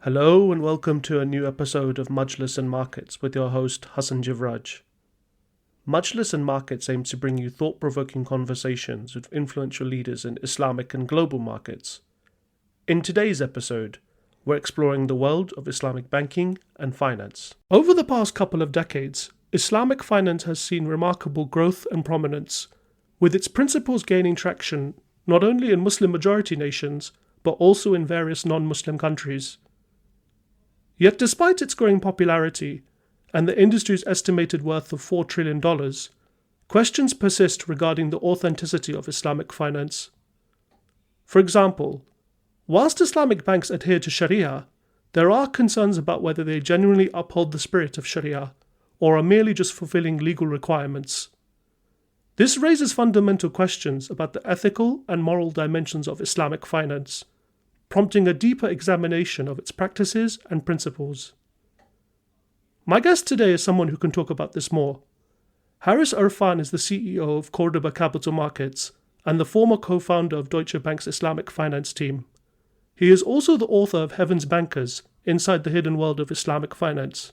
Hello and welcome to a new episode of Majlis and Markets with your host Hassan Jivraj. Majlis and Markets aims to bring you thought-provoking conversations with influential leaders in Islamic and global markets. In today's episode, we're exploring the world of Islamic banking and finance. Over the past couple of decades, Islamic finance has seen remarkable growth and prominence, with its principles gaining traction not only in Muslim-majority nations, but also in various non-Muslim countries. Yet despite its growing popularity and the industry's estimated worth of $4 trillion, questions persist regarding the authenticity of Islamic finance. For example, whilst Islamic banks adhere to Sharia, there are concerns about whether they genuinely uphold the spirit of Sharia or are merely just fulfilling legal requirements. This raises fundamental questions about the ethical and moral dimensions of Islamic finance, prompting a deeper examination of its practices and principles. My guest today is someone who can talk about this more. Haris Irfan is the CEO of Cordoba Capital Markets and the former co-founder of Deutsche Bank's Islamic finance team. He is also the author of Heaven's Bankers, Inside the Hidden World of Islamic Finance.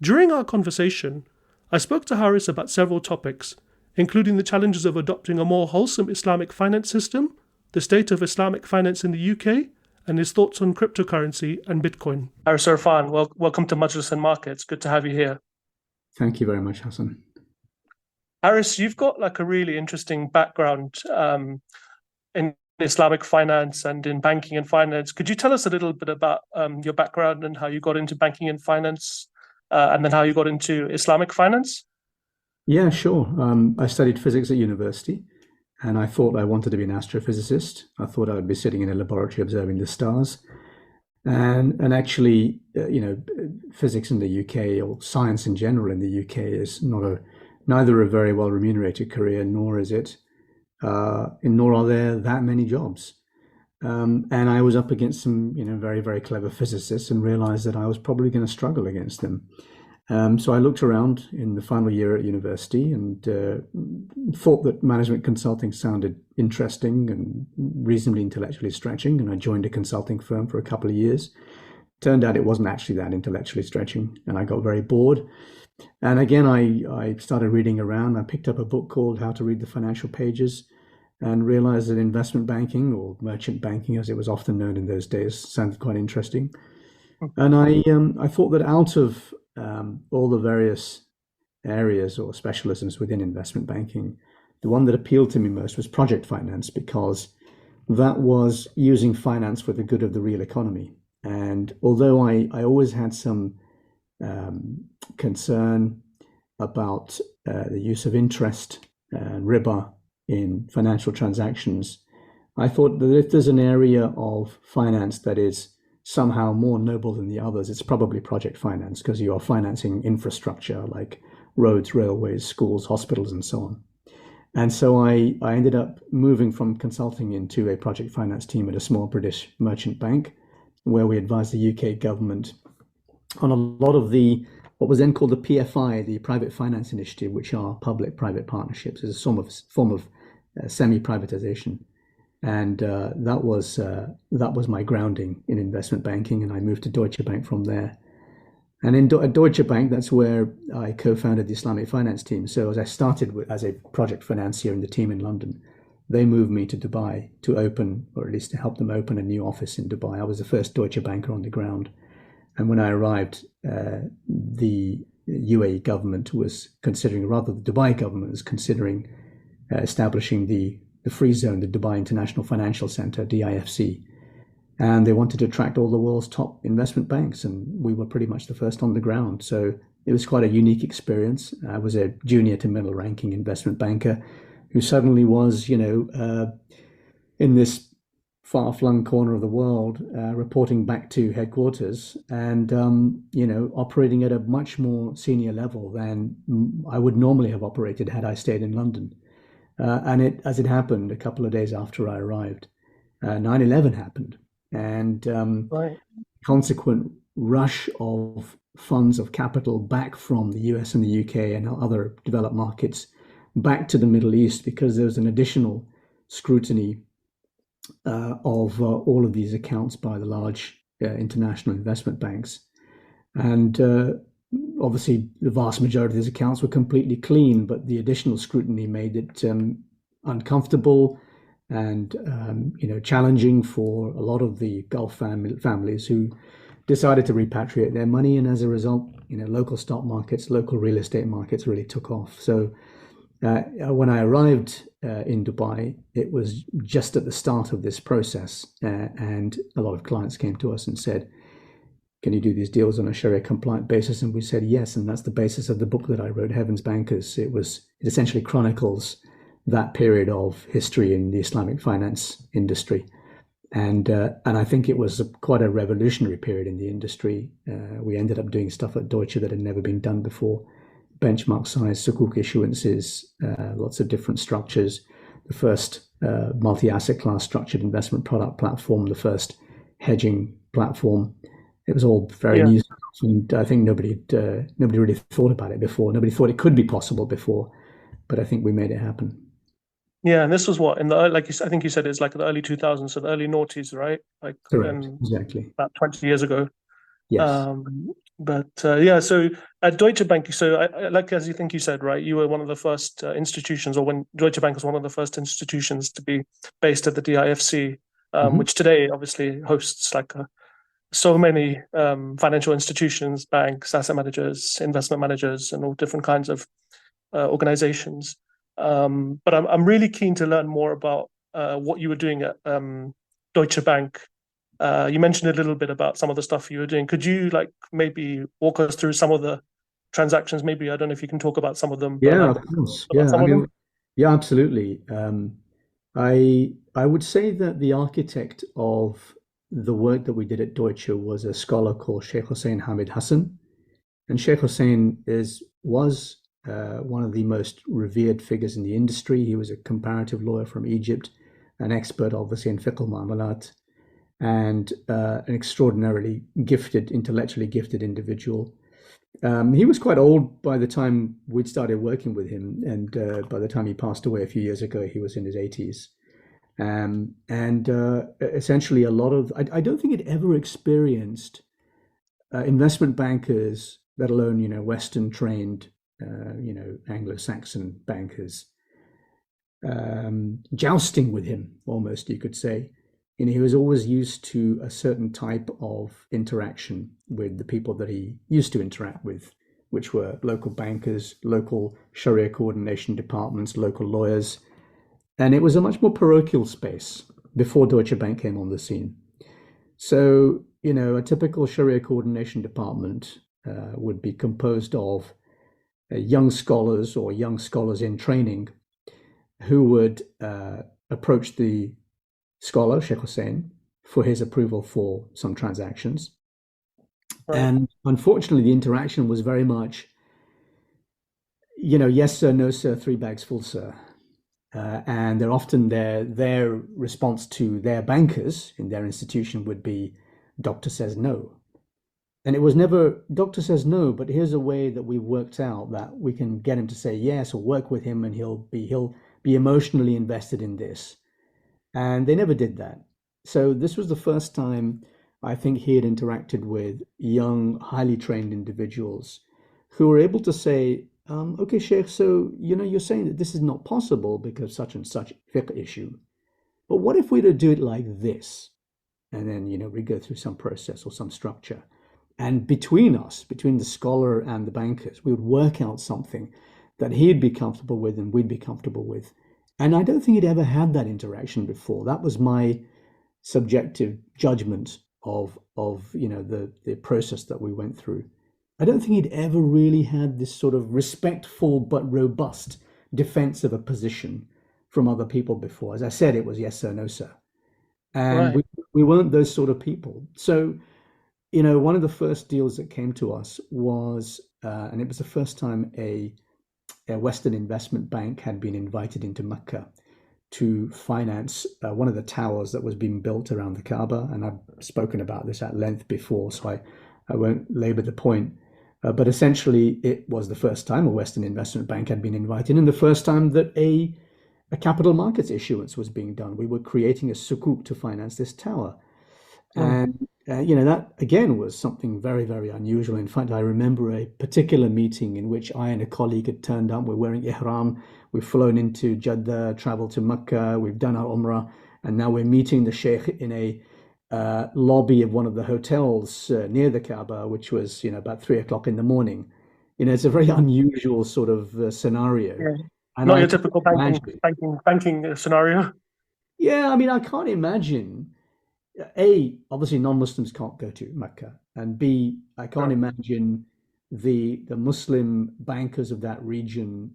During our conversation, I spoke to Haris about several topics, including the challenges of adopting a more wholesome Islamic finance system, the state of Islamic finance in the UK, and his thoughts on cryptocurrency and Bitcoin. Haris Irfan, welcome to Majlis and Markets. Good to have you here. Thank you very much, Hassan. Haris, you've got like a really interesting background in Islamic finance and in banking and finance. Could you tell us a little bit about your background and how you got into banking and finance, and then how you got into Islamic finance? Yeah, sure. I studied physics at university, and I thought I wanted to be an astrophysicist. I thought I would be sitting in a laboratory observing the stars. And actually, physics in the UK or science in general in the UK is neither a very well remunerated career, nor are there that many jobs. And I was up against some, very, very clever physicists and realized that I was probably going to struggle against them. So I looked around in the final year at university and thought that management consulting sounded interesting and reasonably intellectually stretching. And I joined a consulting firm for a couple of years. Turned out it wasn't actually that intellectually stretching, and I got very bored. And again, I started reading around. I picked up a book called How to Read the Financial Pages and realized that investment banking, or merchant banking as it was often known in those days, sounded quite interesting. And I thought that out of all the various areas or specialisms within investment banking, the one that appealed to me most was project finance, because that was using finance for the good of the real economy. And although I always had some concern about the use of interest and riba in financial transactions, I thought that if there's an area of finance that is somehow more noble than the others, it's probably project finance, because you are financing infrastructure like roads, railways, schools, hospitals, and so on. And so I ended up moving from consulting into a project finance team at a small British merchant bank, where we advised the UK government on a lot of what was then called the PFI, the Private Finance Initiative, which are public-private partnerships. It's a form of semi-privatization. And that was my grounding in investment banking, and I moved to Deutsche Bank from there. And at Deutsche Bank, that's where I co-founded the Islamic finance team. So as I started as a project financier in the team in London, they moved me to Dubai to open, or at least to help them open a new office in Dubai. I was the first Deutsche banker on the ground. And when I arrived, the UAE government was considering, rather the Dubai government was considering establishing the free zone, the Dubai International Financial Center, DIFC. And they wanted to attract all the world's top investment banks, and we were pretty much the first on the ground. So it was quite a unique experience. I was a junior to middle ranking investment banker who suddenly was, in this far-flung corner of the world, reporting back to headquarters and, operating at a much more senior level than I would normally have operated had I stayed in London. And as it happened, a couple of days after I arrived, 9/11 happened, and Right. consequent rush of funds of capital back from the US and the UK and other developed markets back to the Middle East, because there was an additional scrutiny of all of these accounts by the large international investment banks. And obviously, the vast majority of these accounts were completely clean, but the additional scrutiny made it uncomfortable and challenging for a lot of the Gulf families who decided to repatriate their money, and as a result, local stock markets, local real estate markets really took off. So when I arrived in Dubai, it was just at the start of this process, and a lot of clients came to us and said, "Can you do these deals on a Sharia compliant basis?" And we said yes, and that's the basis of the book that I wrote, Heaven's Bankers. It essentially chronicles that period of history in the Islamic finance industry. And I think it was quite a revolutionary period in the industry. We ended up doing stuff at Deutsche that had never been done before. Benchmark size, sukuk issuances, lots of different structures. The first multi-asset class structured investment product platform, the first hedging platform. It was all very new stuff, and I think nobody really thought about it before. Nobody thought it could be possible before, but I think we made it happen. Yeah, and this was what in the I think you said it's like the early 2000s, so the early noughties, right? Like Correct, exactly. about 20 years ago. Yes. So at Deutsche Bank, so like as you think you said, right, you were one of the first institutions, or when Deutsche Bank was one of the first institutions to be based at the DIFC, which today obviously hosts like so many financial institutions, banks, asset managers, investment managers, and all different kinds of organizations. But I'm really keen to learn more about what you were doing at Deutsche Bank. You mentioned a little bit about some of the stuff you were doing. Could you like maybe walk us through some of the transactions? Maybe I don't know if you can talk about some of them, but Yeah, like of course. about Yeah, some I of them. mean, yeah, absolutely. I would say that the architect of the work that we did at Deutsche was a scholar called Sheikh Hussein Hamid Hassan. And Sheikh Hussein was one of the most revered figures in the industry. He was a comparative lawyer from Egypt, an expert, obviously, in fiqh al-mu'amalat, and an extraordinarily gifted, intellectually gifted individual. He was quite old by the time we'd started working with him, and by the time he passed away a few years ago, he was in his 80s. Essentially, I don't think it ever experienced investment bankers, let alone Western trained, Anglo-Saxon bankers, jousting with him, almost you could say. He was always used to a certain type of interaction with the people that he used to interact with, which were local bankers, local Sharia coordination departments, local lawyers. And it was a much more parochial space before Deutsche Bank came on the scene. So, a typical Sharia coordination department would be composed of young scholars or young scholars in training who would approach the scholar, Sheikh Hussein, for his approval for some transactions. Right. And unfortunately, the interaction was very much, yes, sir, no, sir, 3 bags full, sir. And they're often their response to their bankers in their institution would be, doctor says no. And it was never, doctor says no, but here's a way that we worked out that we can get him to say yes, or work with him, and he'll be emotionally invested in this. And they never did that. So this was the first time I think he had interacted with young, highly trained individuals who were able to say, okay, Sheikh, so, you're saying that this is not possible because such and such fiqh issue. But what if we were to do it like this? And then, we go through some process or some structure. And between us, between the scholar and the bankers, we would work out something that he'd be comfortable with and we'd be comfortable with. And I don't think he'd ever had that interaction before. That was my subjective judgment of the process that we went through. I don't think he'd ever really had this sort of respectful but robust defense of a position from other people before. As I said, it was yes sir, no sir. And right. we weren't those sort of people. So, one of the first deals that came to us was, and it was the first time a Western investment bank had been invited into Mecca to finance one of the towers that was being built around the Kaaba. And I've spoken about this at length before, so I won't labor the point. But essentially, it was the first time a Western investment bank had been invited, and the first time that a capital markets issuance was being done. We were creating a sukuk to finance this tower. Mm. And, that again was something very, very unusual. In fact, I remember a particular meeting in which I and a colleague had turned up. We're wearing ihram. We've flown into Jeddah, traveled to Mecca. We've done our Umrah. And now we're meeting the Sheikh in a lobby of one of the hotels near the Kaaba, which was, about 3 o'clock in the morning. It's a very unusual sort of scenario. Yeah. And Not I your can't typical banking imagine. banking banking scenario. Yeah, I mean, I can't imagine. A, obviously non-Muslims can't go to Mecca, and B, I can't No. imagine the Muslim bankers of that region,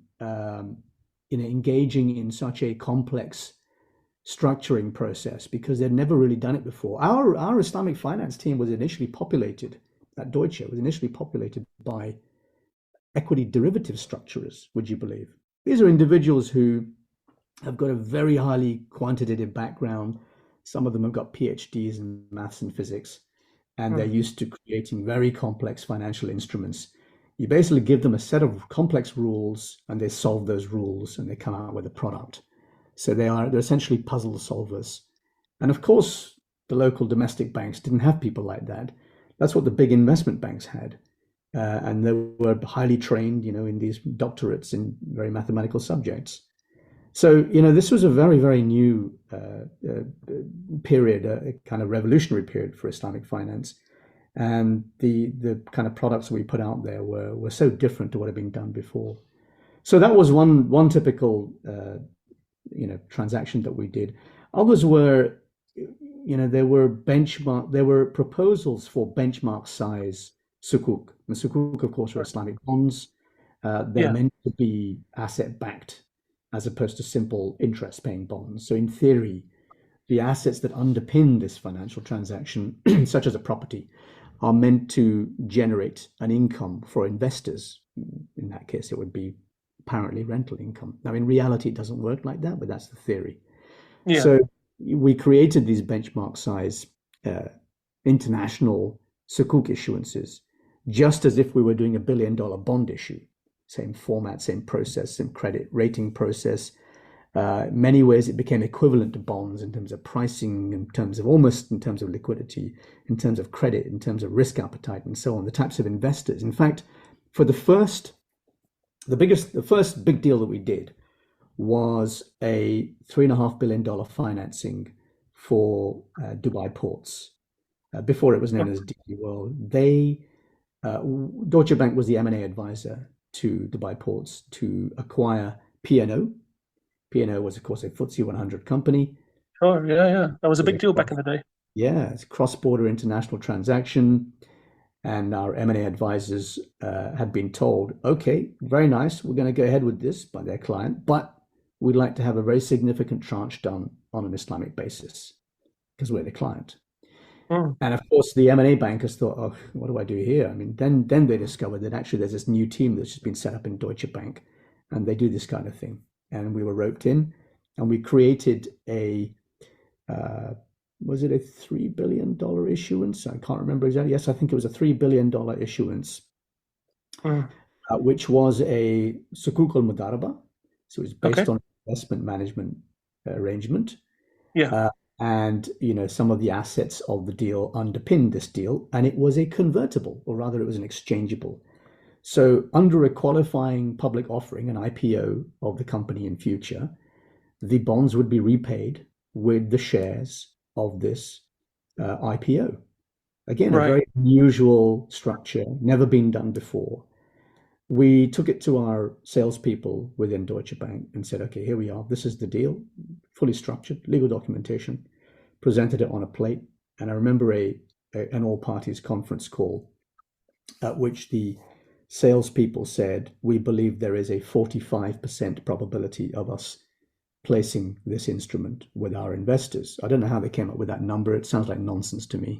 engaging in such a complex structuring process because they'd never really done it before. Our Islamic finance team was initially populated at Deutsche was initially populated by equity derivative structurers. Would you believe? These are individuals who have got a very highly quantitative background. Some of them have got PhDs in maths and physics, and they're Mm. used to creating very complex financial instruments. You basically give them a set of complex rules, and they solve those rules, and they come out with a product. So they're essentially puzzle solvers. And of course, the local domestic banks didn't have people like that. That's what the big investment banks had. And they were highly trained, in these doctorates in very mathematical subjects. So, this was a very, very new period, a kind of revolutionary period for Islamic finance. And the kind of products we put out there were so different to what had been done before. So that was one typical, transaction that we did. Others were, there were proposals for benchmark size sukuk. The sukuk, of course, are Right. Islamic bonds. They're Yeah. meant to be asset backed as opposed to simple interest paying bonds. So, in theory, the assets that underpin this financial transaction, such as a property, are meant to generate an income for investors. In that case, it would be apparently rental income. Now, in reality, it doesn't work like that, but that's the theory. Yeah. So, we created these benchmark size uh, international sukuk issuances, just as if we were doing $1 billion bond issue. Same format, same process, same credit rating process. Many ways it became equivalent to bonds in terms of pricing, in terms of liquidity, in terms of credit, in terms of risk appetite, and so on. The types of investors. In fact, for the first big deal that we did was a $3.5 billion financing for Dubai ports. Before it was known as DP World, uh, Deutsche Bank was the M&A advisor to Dubai ports to acquire P&O. P&O was, of course, a FTSE 100 company. Sure. Yeah. Yeah. That was a It was big a deal back cross, in the day. yeah, it's a cross-border international transaction. And our M&A advisors had been told, okay, very nice, we're going to go ahead with this by their client, but we'd like to have a very significant tranche done on an Islamic basis because we're the client. Mm. And of course, the M&A bankers thought, oh, what do I do here? I mean, then they discovered that actually there's this new team that's just been set up in Deutsche Bank, and they do this kind of thing. And we were roped in, and we created uh, was it a $3 billion issuance? I can't remember exactly. Yes, I think it was a $3 billion issuance, Mm. which was a sukuk al mudaraba. So it was Okay. based on investment management arrangement. Yeah. Uh, and some of the assets of the deal underpinned this deal, and it was a convertible, or rather, it was an exchangeable. So, under a qualifying public offering, an IPO of the company in future, the bonds would be repaid with the shares of this IPO. Again, a Right. very unusual structure, never been done before. We took it to our salespeople within Deutsche Bank and said, okay, here we are. This is the deal, fully structured, legal documentation, presented it on a plate. And I remember an all parties conference call at which the salespeople said, we believe there is a 45% probability of us placing this instrument with our investors. I don't know how they came up with that number. It sounds like nonsense to me,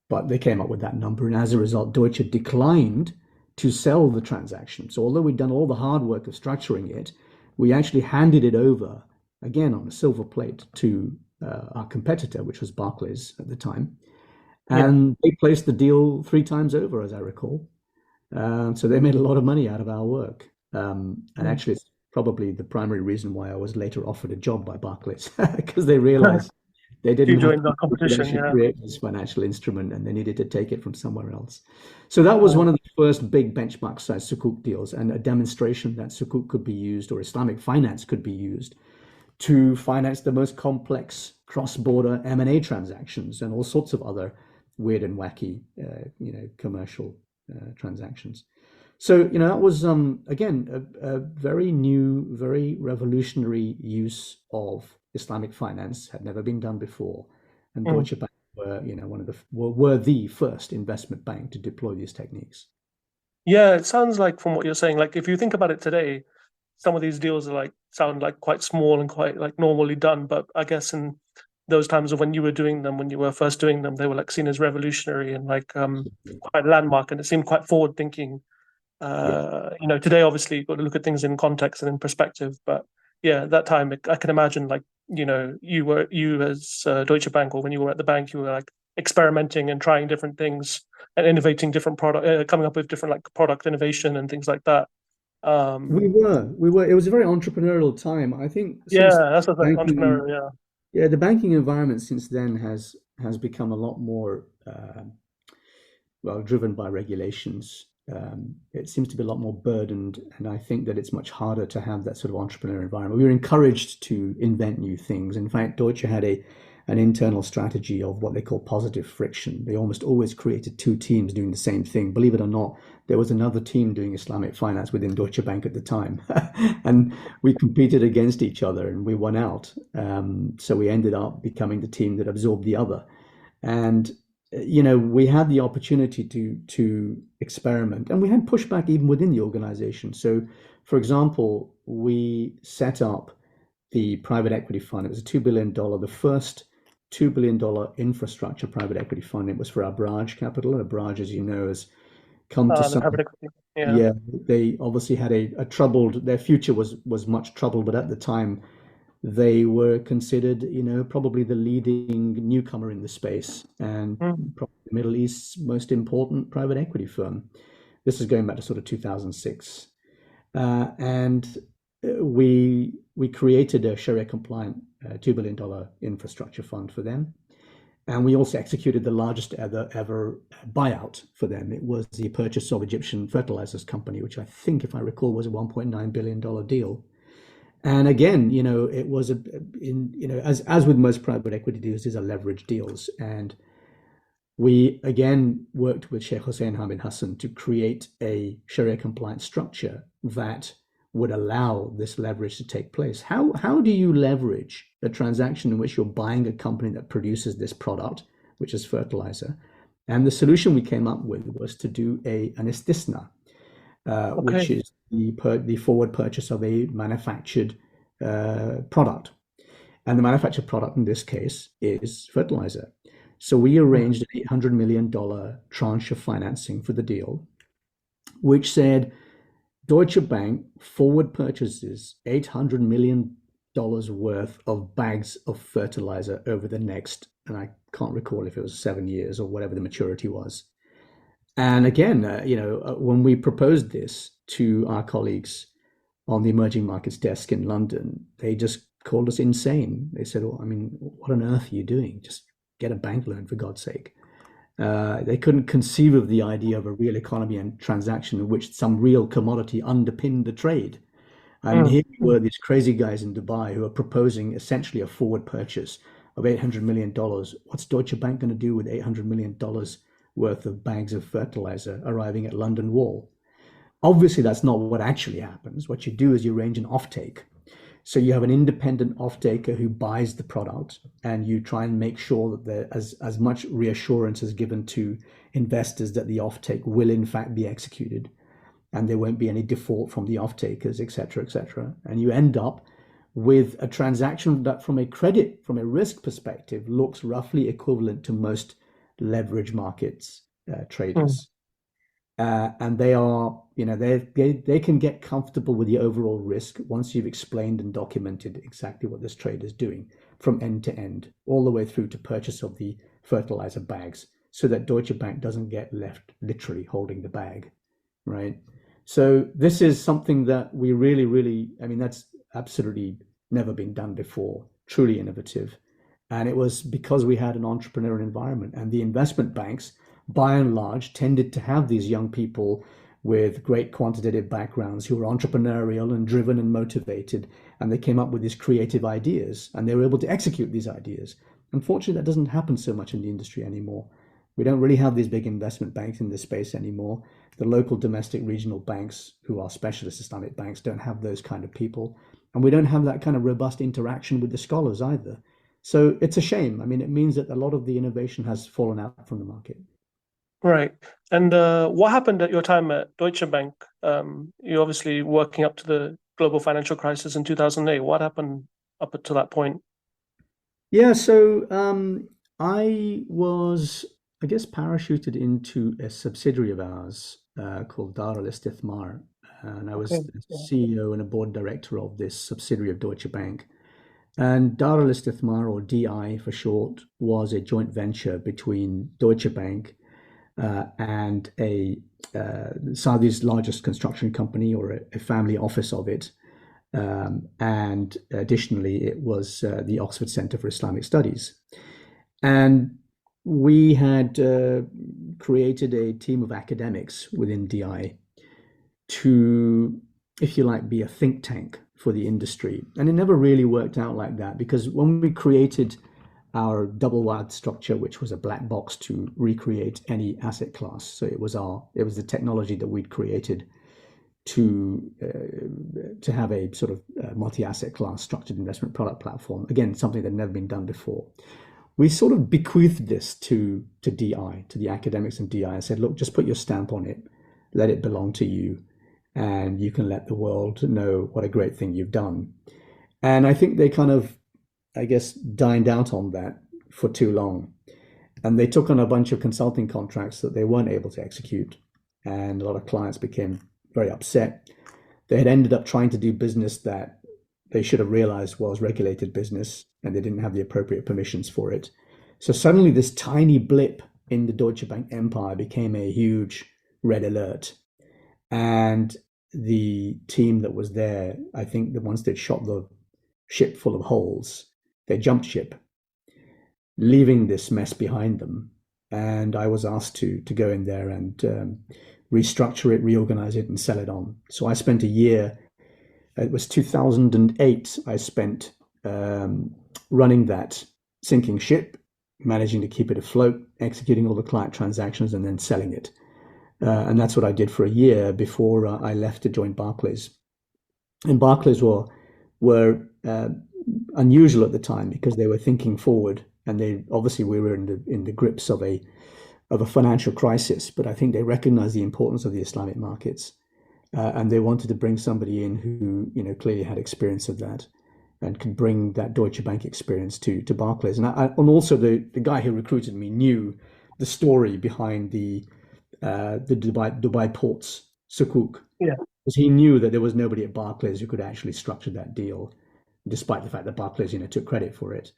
but they came up with that number. And as a result, Deutsche declined to sell the transaction. So although we'd done all the hard work of structuring it, we actually handed it over again on a silver plate to our competitor, which was Barclays at the time. Yeah. And they placed the deal 3 times over, as I recall. So they made a lot of money out of our work. And Mm. actually, it's probably the primary reason why I was later offered a job by Barclays, because they realized They You didn't have joined the people to competition, actually yeah. create this financial instrument, and they needed to take it from somewhere else. So that was Uh, one of the first big benchmark size sukuk deals, and a demonstration that sukuk could be used, or Islamic finance could be used, to finance the most complex cross-border M&A transactions and all sorts of other weird and wacky, commercial transactions. So, that was again a very new, very revolutionary use of Islamic finance, had never been done before, and mm. Deutsche Bank were, one of the were the first investment bank to deploy these techniques. Yeah, it sounds like from what you're saying, like if you think about it today, some of these deals are like sound like quite small and quite like normally done, but I guess in those times of when you were doing them, when you were first doing them, they were like seen as revolutionary and like quite landmark, and it seemed quite forward thinking. Yeah. Today obviously you've got to look at things in context and in perspective, but yeah, at that time I can imagine like you as Deutsche Bank, or when you were at the bank, you were like experimenting and trying different things and innovating different product, coming up with different like product innovation and things like that. We Um, were, we were. It was a very entrepreneurial time. I think since yeah, that's what I think, banking, entrepreneurial. Yeah. yeah, the banking environment since then has become a lot more well, driven by regulations. It seems to be a lot more burdened, and I think that it's much harder to have that sort of entrepreneur environment. We were encouraged to invent new things. In fact, Deutsche had an internal strategy of what they call positive friction. They almost always created two teams doing the same thing. Believe it or not, there was another team doing Islamic finance within Deutsche Bank at the time, and we competed against each other, and we won out. So we ended up becoming the team that absorbed the other. And we had the opportunity to experiment, and we had pushback even within the organization. So, for example, we set up the private equity fund. It was a $2 billion, the first $2 billion infrastructure private equity fund. It was for Abraj Capital, and Abraj, as you know, has come to The some. private equity. Yeah. Yeah, they obviously had a troubled. Their future was much troubled, but at the time they were considered, probably the leading newcomer in the space, and Mm. probably the Middle East's most important private equity firm. This is going back to sort of 2006. And we created a Sharia compliant $2 billion infrastructure fund for them. And we also executed the largest ever buyout for them. It was the purchase of Egyptian fertilizers company, which I think, if I recall, was a $1.9 billion deal. And again, it was as with most private equity deals, these are leveraged deals. And we again worked with Sheikh Hussein Hamid Hassan to create a Sharia compliant structure that would allow this leverage to take place. How do you leverage a transaction in which you're buying a company that produces this product, which is fertilizer? And the solution we came up with was to do an istisna, which Okay. is the forward purchase of a manufactured product. And the manufactured product in this case is fertilizer. So we Mm. arranged an $800 million tranche of financing for the deal, which said Deutsche Bank forward purchases $800 million worth of bags of fertilizer over the next, and I can't recall if it was 7 years or whatever the maturity was. And again, when we proposed this to our colleagues on the emerging markets desk in London, they just called us insane. They said, "Well, I mean, what on earth are you doing? Just get a bank loan, for God's sake." They couldn't conceive of the idea of a real economy and transaction in which some real commodity underpinned the trade. And Mm. here we were, these crazy guys in Dubai who are proposing essentially a forward purchase of $800 million. What's Deutsche Bank going to do with $800 million worth of bags of fertilizer arriving at London Wall? Obviously, that's not what actually happens. What you do is you arrange an offtake. So you have an independent off-taker who buys the product, and you try and make sure that there as much reassurance is given to investors that the offtake will in fact be executed, and there won't be any default from the off-takers, et cetera, et cetera. And you end up with a transaction that, from a risk perspective, looks roughly equivalent to most leverage markets Mm. traders. And they are, they can get comfortable with the overall risk once you've explained and documented exactly what this trade is doing from end to end, all the way through to purchase of the fertilizer bags, so that Deutsche Bank doesn't get left literally holding the bag, right? So this is something that we really, really, I mean, that's absolutely never been done before, truly innovative. And it was because we had an entrepreneurial environment. And the investment banks, by and large, tended to have these young people with great quantitative backgrounds who were entrepreneurial and driven and motivated. And they came up with these creative ideas and they were able to execute these ideas. Unfortunately, that doesn't happen so much in the industry anymore. We don't really have these big investment banks in this space anymore. The local domestic regional banks, who are specialist Islamic banks, don't have those kind of people. And we don't have that kind of robust interaction with the scholars either. So it's a shame. I mean, it means that a lot of the innovation has fallen out from the market. Right. And what happened at your time at Deutsche Bank? You're obviously working up to the global financial crisis in 2008. What happened up until that point? Yeah, so I was, I guess, parachuted into a subsidiary of ours called Dar al Istithmar, and I Okay. was the Yeah. CEO and a board director of this subsidiary of Deutsche Bank. And Dar al Istithmar, or DI for short, was a joint venture between Deutsche Bank and a Saudi's largest construction company, or a family office of it. And additionally, it was the Oxford Centre for Islamic Studies. And we had created a team of academics within DI to, if you like, be a think tank for the industry. And it never really worked out like that because when we created our double wide structure, which was a black box to recreate any asset class. So it was the technology that we'd created to have a sort of multi-asset class structured investment product platform. Again, something that had never been done before. We sort of bequeathed this to DI, to the academics of DI, and said, look, just put your stamp on it, let it belong to you, and you can let the world know what a great thing you've done. And I think they kind of, I guess, dined out on that for too long. And they took on a bunch of consulting contracts that they weren't able to execute. And a lot of clients became very upset. They had ended up trying to do business that they should have realized was regulated business, and they didn't have the appropriate permissions for it. So suddenly, this tiny blip in the Deutsche Bank empire became a huge red alert. And the team that was there, I think that once they'd shot the ship full of holes, they jumped ship, leaving this mess behind them. And I was asked to go in there and restructure it, reorganize it, and sell it on. So I spent a year. It was 2008. I spent running that sinking ship, managing to keep it afloat, executing all the client transactions, and then selling it. And that's what I did for a year before I left to join Barclays. And Barclays were unusual at the time because they were thinking forward, and they obviously we were in the grips of a financial crisis. But I think they recognized the importance of the Islamic markets, and they wanted to bring somebody in who clearly had experience of that and could bring that Deutsche Bank experience to Barclays. And also the guy who recruited me knew the story behind the Dubai ports sukuk, Yeah. because he knew that there was nobody at Barclays who could actually structure that deal, despite the fact that Barclays, took credit for it.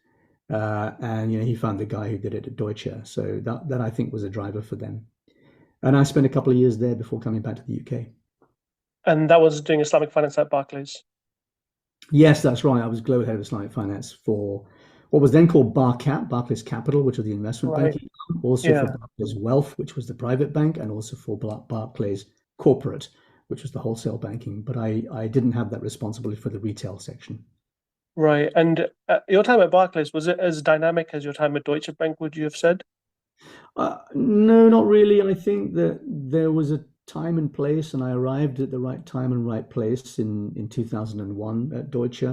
And he found the guy who did it at Deutsche. So that I think was a driver for them. And I spent a couple of years there before coming back to the UK. And that was doing Islamic finance at Barclays. Yes, that's right. I was global head of Islamic finance for what was then called BarCap, Barclays Capital, which was the investment Right. banking arm, also for Yeah. Barclays Wealth, which was the private bank, and also for Barclays Corporate, which was the wholesale banking. But I didn't have that responsibility for the retail section. Right. And your time at Barclays, was it as dynamic as your time at Deutsche Bank, would you have said? No, not really. I think that there was a time and place, and I arrived at the right time and right place in 2001 at Deutsche.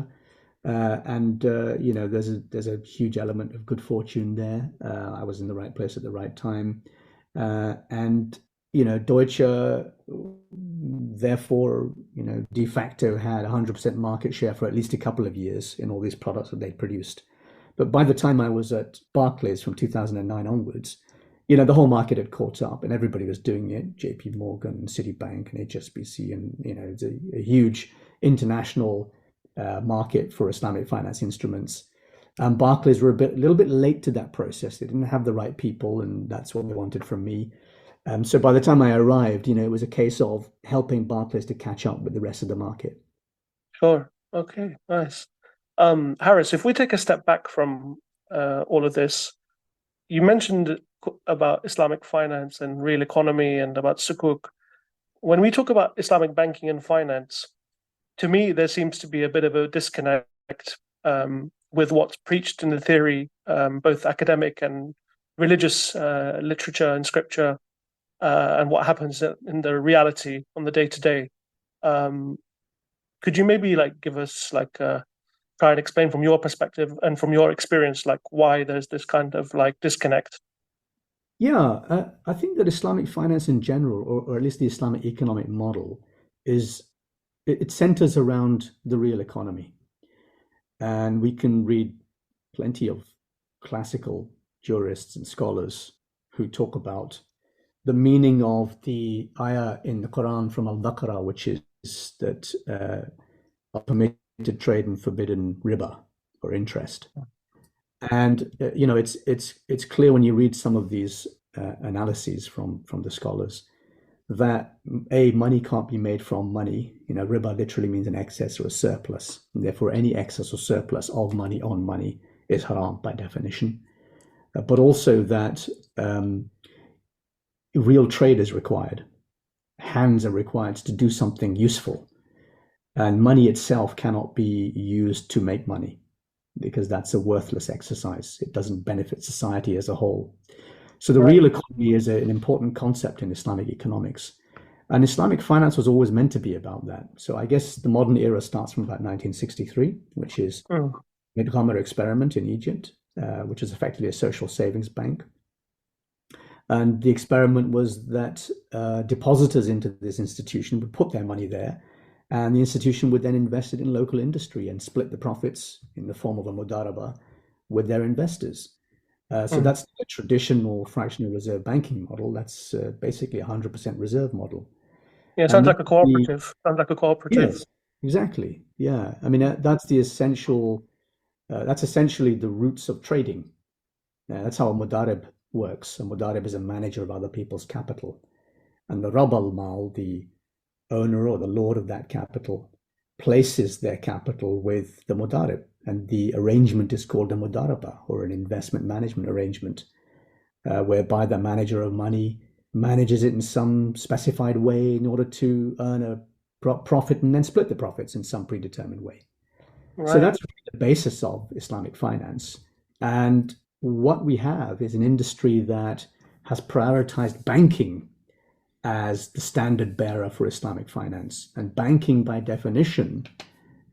There's a huge element of good fortune there. I was in the right place at the right time, and Deutsche, therefore, de facto had 100% market share for at least a couple of years in all these products that they produced. But by the time I was at Barclays from 2009 onwards, the whole market had caught up and everybody was doing it. JP Morgan, Citibank, and HSBC, and it's a huge international market for Islamic finance instruments. And Barclays were a little bit late to that process. They didn't have the right people, and that's what they wanted from me. So by the time I arrived, it was a case of helping Barclays to catch up with the rest of the market. Sure. Okay. Nice. Harris, if we take a step back from all of this. You mentioned about Islamic finance and real economy and about sukuk. When we talk about Islamic banking and finance, to me, there seems to be a bit of a disconnect with what's preached in the theory, both academic and religious literature and scripture, and what happens in the reality on the day to day. Could you maybe like give us like try and explain from your perspective and from your experience, like why there's this kind of like disconnect? Yeah, I think that Islamic finance in general, or at least the Islamic economic model, is it centers around the real economy. And we can read plenty of classical jurists and scholars who talk about the meaning of the ayah in the Quran from Al-Baqarah, which is that are permitted trade and forbidden riba or interest. And it's clear when you read some of these analyses from the scholars that money can't be made from money. Riba literally means an excess or a surplus, and therefore any excess or surplus of money on money is haram by definition. But also that real trade is required. Hands are required to do something useful, and money itself cannot be used to make money because that's a worthless exercise. It doesn't benefit society as a whole. So the Right. real economy is an important concept in Islamic economics. And Islamic finance was always meant to be about that. So I guess the modern era starts from about 1963, which is Mm. the Qamar experiment in Egypt, which is effectively a social savings bank. And the experiment was that depositors into this institution would put their money there, and the institution would then invest it in local industry and split the profits in the form of a mudaraba with their investors. So Mm. that's the traditional fractional reserve banking model. That's basically a 100% reserve model. Yeah, it And sounds then like a cooperative. Sounds like a cooperative. yes, exactly. Yeah. I mean, that's the essential, that's essentially the roots of trading. That's how a mudarib works. A mudarib is a manager of other people's capital. And the rabal mal, the owner or the lord of that capital, places their capital with the mudarib. And the arrangement is called a mudaraba or an investment management arrangement, whereby the manager of money manages it in some specified way in order to earn a profit and then split the profits in some predetermined way. So Right. that's really the basis of Islamic finance. And what we have is an industry that has prioritized banking as the standard bearer for Islamic finance. And banking, by definition,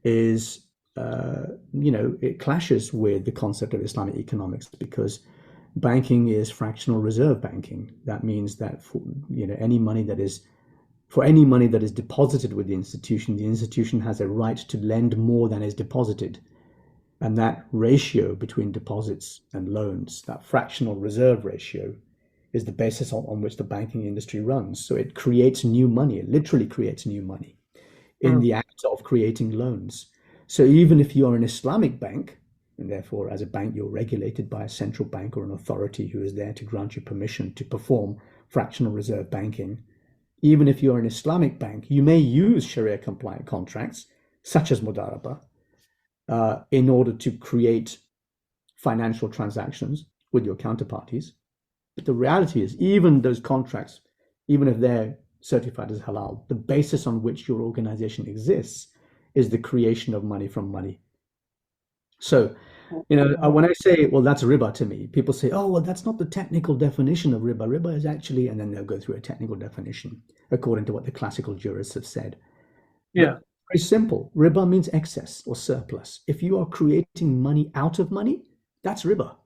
is, it clashes with the concept of Islamic economics because banking is fractional reserve banking. That means that for any money that is deposited with the institution has a right to lend more than is deposited. And that ratio between deposits and loans, that fractional reserve ratio, is the basis on which the banking industry runs. So it creates new money. It literally creates new money in Mm. the act of creating loans. So even if you are an Islamic bank, and therefore as a bank you're regulated by a central bank or an authority who is there to grant you permission to perform fractional reserve banking, even if you're an Islamic bank, you may use Sharia compliant contracts, such as Mudaraba, in order to create financial transactions with your counterparties. But the reality is, even those contracts, even if they're certified as halal, the basis on which your organization exists is the creation of money from money. So, when I say, well, that's riba to me, people say, oh, well, that's not the technical definition of riba. Riba is actually, and then they'll go through a technical definition according to what the classical jurists have said. Yeah. But very simple. Riba means excess or surplus. If you are creating money out of money, that's riba.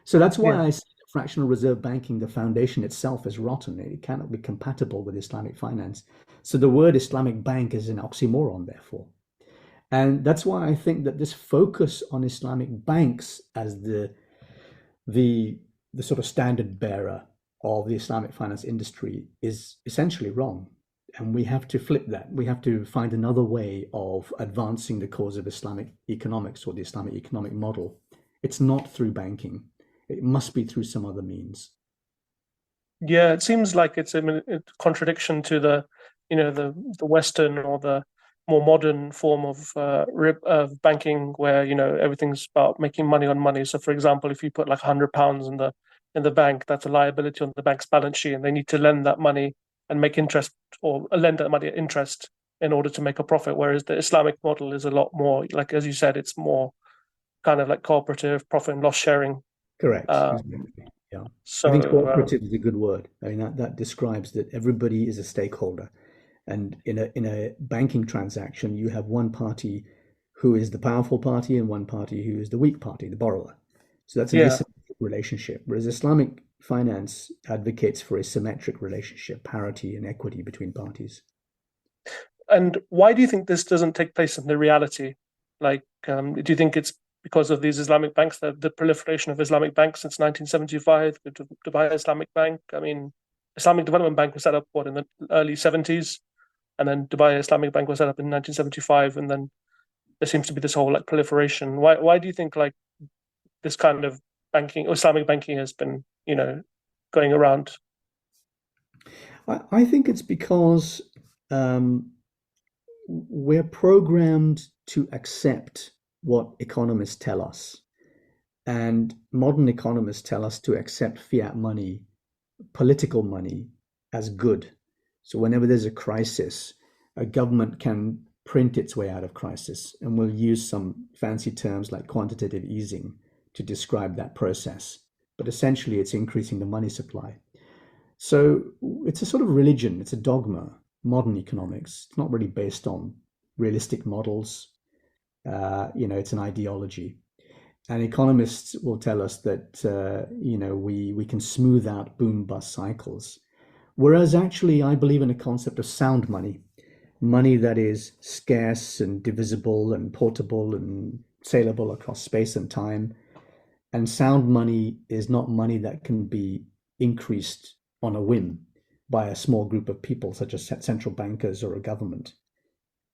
So that's why Yeah. I say fractional reserve banking, the foundation itself is rotten. It cannot be compatible with Islamic finance. So the word Islamic bank is an oxymoron, therefore. And that's why I think that this focus on Islamic banks as the the sort of standard bearer of the Islamic finance industry is essentially wrong. And we have to flip that. We have to find another way of advancing the cause of Islamic economics or the Islamic economic model. It's not through banking. It must be through some other means. It seems like it's a contradiction to the Western or the more modern form of banking where everything's about making money on money. So, for example, if you put like £100 in the bank, that's a liability on the bank's balance sheet, and they need to lend that money and make interest or lend that money at interest in order to make a profit. Whereas the Islamic model is a lot more, like as you said, it's more kind of like cooperative profit and loss sharing. Correct. Uh, Exactly. Yeah. I think so cooperative is a good word. I mean, that describes that everybody is a stakeholder. And in a banking transaction, you have one party who is the powerful party and one party who is the weak party, the borrower. So that's an yeah. asymmetric relationship. Whereas Islamic finance advocates for a symmetric relationship, parity and equity between parties. And why do you think this doesn't take place in the reality? Like, do you think it's because of these Islamic banks, the proliferation of Islamic banks since 1975, the Dubai Islamic Bank? I mean, Islamic Development Bank was set up, what, in the early 70s? And then Dubai Islamic Bank was set up in 1975. And then there seems to be this whole like proliferation. Why do you think like this kind of banking, or Islamic banking has been, going around? I think it's because um, we're programmed to accept what economists tell us. And modern economists tell us to accept fiat money, political money, as good. So whenever there's a crisis, a government can print its way out of crisis, and we'll use some fancy terms like quantitative easing to describe that process. But essentially, it's increasing the money supply. So it's a sort of religion, it's a dogma, modern economics. It's not really based on realistic models. It's an ideology. And economists will tell us that we can smooth out boom bust cycles. Whereas actually, I believe in a concept of sound money, money that is scarce and divisible and portable and saleable across space and time. And sound money is not money that can be increased on a whim by a small group of people, such as central bankers or a government.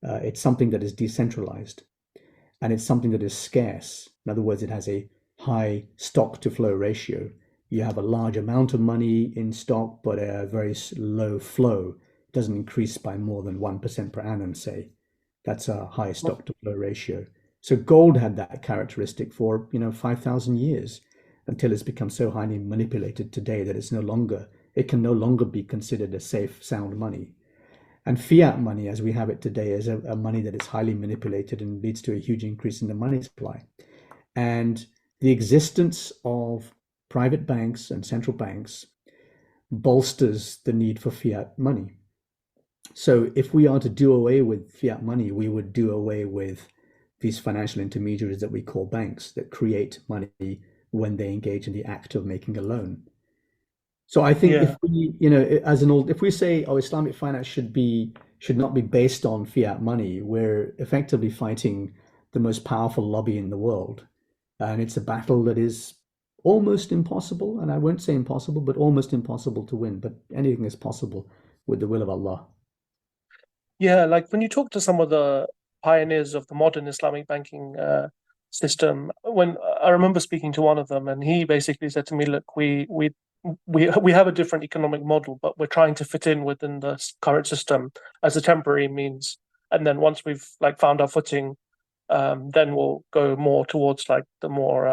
It's something that is decentralized, and it's something that is scarce. In other words, it has a high stock to flow ratio. You have a large amount of money in stock, but a very low flow. It doesn't increase by more than 1% per annum, say. That's a high stock to flow ratio. So gold had that characteristic for 5,000 years, until it's become so highly manipulated today that it can no longer be considered a safe, sound money. And fiat money, as we have it today, is a money that is highly manipulated and leads to a huge increase in the money supply. And the existence of private banks and central banks bolsters the need for fiat money. So if we are to do away with fiat money, we would do away with these financial intermediaries that we call banks that create money when they engage in the act of making a loan. So I think if Yeah. we, if we say, oh, Islamic finance should not be based on fiat money, we're effectively fighting the most powerful lobby in the world, and it's a battle that is almost impossible. And I won't say impossible, but almost impossible to win. But anything is possible with the will of Allah. Yeah, like when you talk to some of the pioneers of the modern Islamic banking system, when I remember speaking to one of them, and he basically said to me, "Look, we have a different economic model, but we're trying to fit in within the current system as a temporary means, and then once we've like found our footing, then we'll go more towards like the more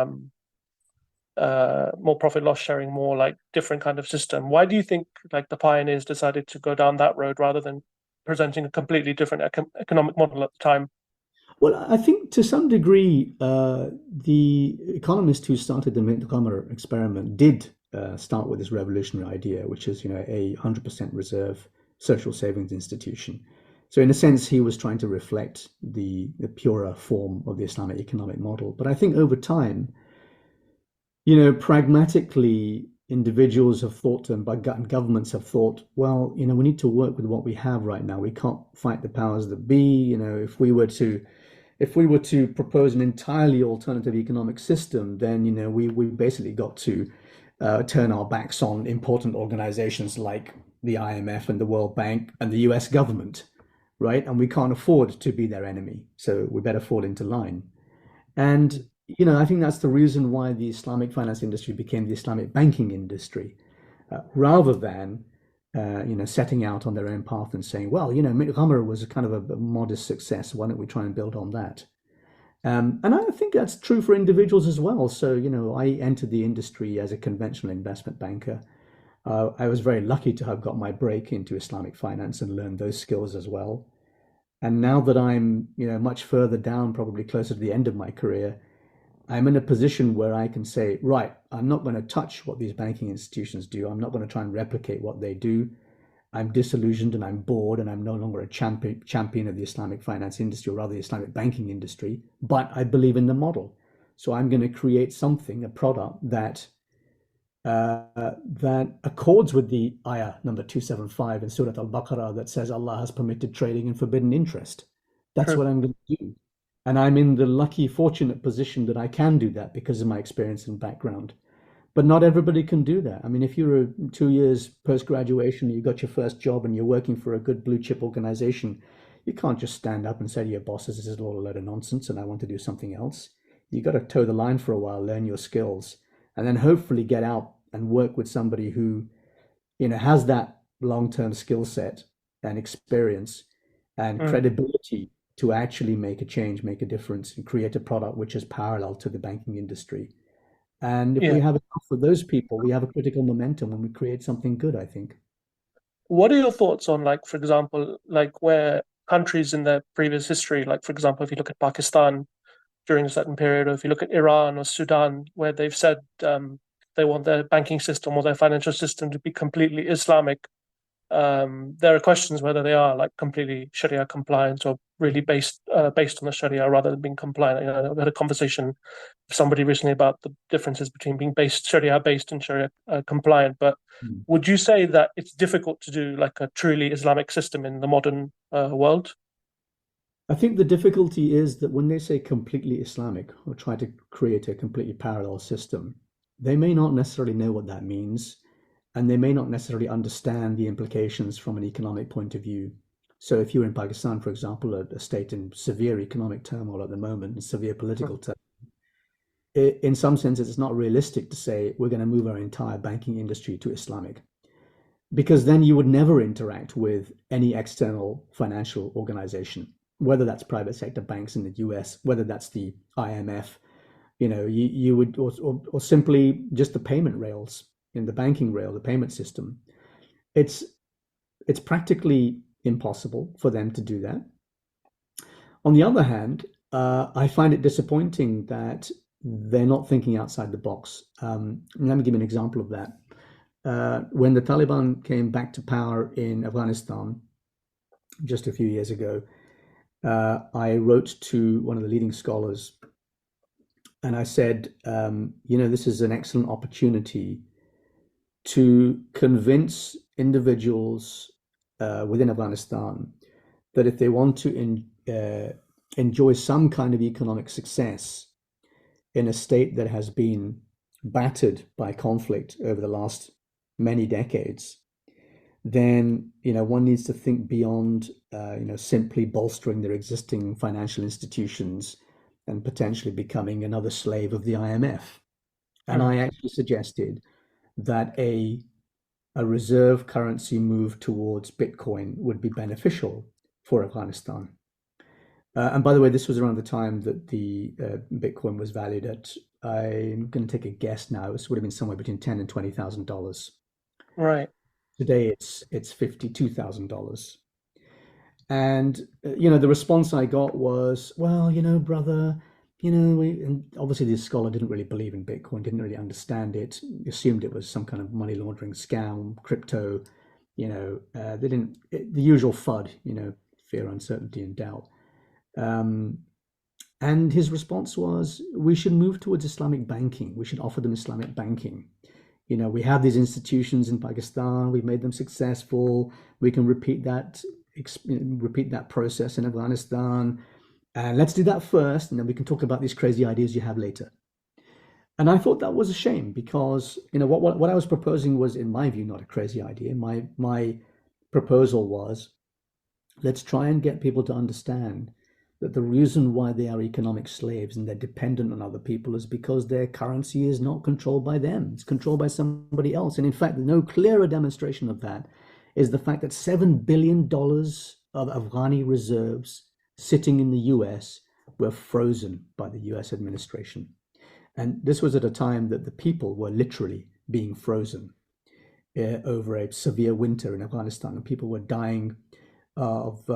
profit loss sharing, more like different kind of system." Why do you think like the pioneers decided to go down that road rather than presenting a completely different economic model at the time? Well, I think to some degree, the economist who started the Mint experiment did start with this revolutionary idea, which is, a 100% reserve social savings institution. So in a sense, he was trying to reflect the purer form of the Islamic economic model. But I think over time, pragmatically, individuals have thought and governments have thought, well, we need to work with what we have right now. We can't fight the powers that be. If we were to propose an entirely alternative economic system, then we basically got to turn our backs on important organizations like the IMF and the World Bank and the US government, right? And we can't afford to be their enemy, so we better fall into line. And I think that's the reason why the Islamic finance industry became the Islamic banking industry, rather than setting out on their own path and saying, well, Ghamar was a kind of a modest success. Why don't we try and build on that? And I think that's true for individuals as well. So, I entered the industry as a conventional investment banker. I was very lucky to have got my break into Islamic finance and learned those skills as well. And now that I'm, much further down, probably closer to the end of my career, I'm in a position where I can say, right, I'm not going to touch what these banking institutions do. I'm not going to try and replicate what they do. I'm disillusioned and I'm bored and I'm no longer a champion of the Islamic finance industry, or rather the Islamic banking industry, but I believe in the model. So I'm going to create something, a product that accords with the ayah number 275 in Surah Al-Baqarah that says Allah has permitted trading and forbidden interest. That's True. what I'm going to do. And I'm in the lucky, fortunate position that I can do that because of my experience and background. But not everybody can do that. I mean, if you're 2 years post-graduation, you got your first job and you're working for a good blue chip organization, you can't just stand up and say to your bosses, this is all a load of nonsense and I want to do something else. You got to toe the line for a while, learn your skills, and then hopefully get out and work with somebody who, has that long-term skill set and experience and Mm. credibility to actually make a change, make a difference, and create a product which is parallel to the banking industry. And if we Yeah. have enough of those people, we have a critical momentum when we create something good, I think. What are your thoughts on, like, for example, like where countries in their previous history, like, for example, if you look at Pakistan during a certain period, or if you look at Iran or Sudan, where they've said they want their banking system or their financial system to be completely Islamic. There are questions whether they are like completely Sharia compliant or really based on the Sharia rather than being compliant. I had a conversation with somebody recently about the differences between being based Sharia based and Sharia compliant. But Hmm. would you say that it's difficult to do like a truly Islamic system in the modern world? I think the difficulty is that when they say completely Islamic or try to create a completely parallel system, they may not necessarily know what that means, and they may not necessarily understand the implications from an economic point of view. So, if you're in Pakistan, for example, a state in severe economic turmoil at the moment, and severe political turmoil, in some senses, it's not realistic to say we're going to move our entire banking industry to Islamic, because then you would never interact with any external financial organization, whether that's private sector banks in the US, whether that's the IMF, you would, or simply just the payment rails in the banking rail, the payment system. It's it's practically impossible for them to do that. On the other hand, I find it disappointing that they're not thinking outside the box. Let me give you an example of that. When the Taliban came back to power in Afghanistan just a few years ago, I wrote to one of the leading scholars and I said, this is an excellent opportunity to convince individuals within Afghanistan that if they want to enjoy some kind of economic success in a state that has been battered by conflict over the last many decades, then one needs to think beyond simply bolstering their existing financial institutions and potentially becoming another slave of the IMF. And Mm. I actually suggested that a reserve currency move towards Bitcoin would be beneficial for Afghanistan. And by the way, this was around the time that the Bitcoin was valued at, I'm going to take a guess now, this would have been somewhere between $10,000 and $20,000. Right. Today it's $52,000. And the response I got was, well, brother, and obviously this scholar didn't really believe in Bitcoin, didn't really understand it, assumed it was some kind of money laundering scam, crypto, they didn't, the usual FUD, fear, uncertainty, and doubt. Um, and his response was, we should move towards Islamic banking. We should offer them Islamic banking. We have these institutions in Pakistan. We've made them successful. We can repeat that process in Afghanistan. And let's do that first, and then we can talk about these crazy ideas you have later. And I thought that was a shame because what I was proposing was, in my view, not a crazy idea. My proposal was, let's try and get people to understand that the reason why they are economic slaves and they're dependent on other people is because their currency is not controlled by them. It's controlled by somebody else. And in fact, no clearer demonstration of that is the fact that $7 billion of Afghani reserves sitting in the US were frozen by the US administration. And this was at a time that the people were literally being frozen over a severe winter in Afghanistan, and people were dying of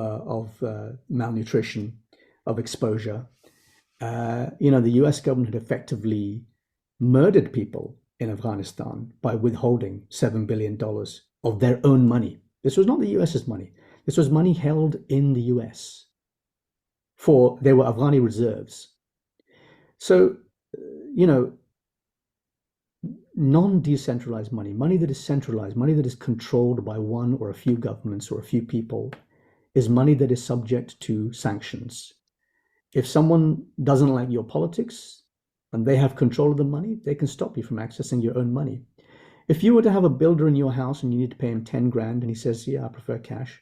malnutrition, of exposure. The US government had effectively murdered people in Afghanistan by withholding $7 billion of their own money. This was not the US's money. This was money held in the US for, they were Afghani reserves. So, non-decentralized money, money that is centralized, money that is controlled by one or a few governments or a few people, is money that is subject to sanctions. If someone doesn't like your politics and they have control of the money, they can stop you from accessing your own money. If you were to have a builder in your house and you need to pay him 10 grand and he says, yeah, I prefer cash.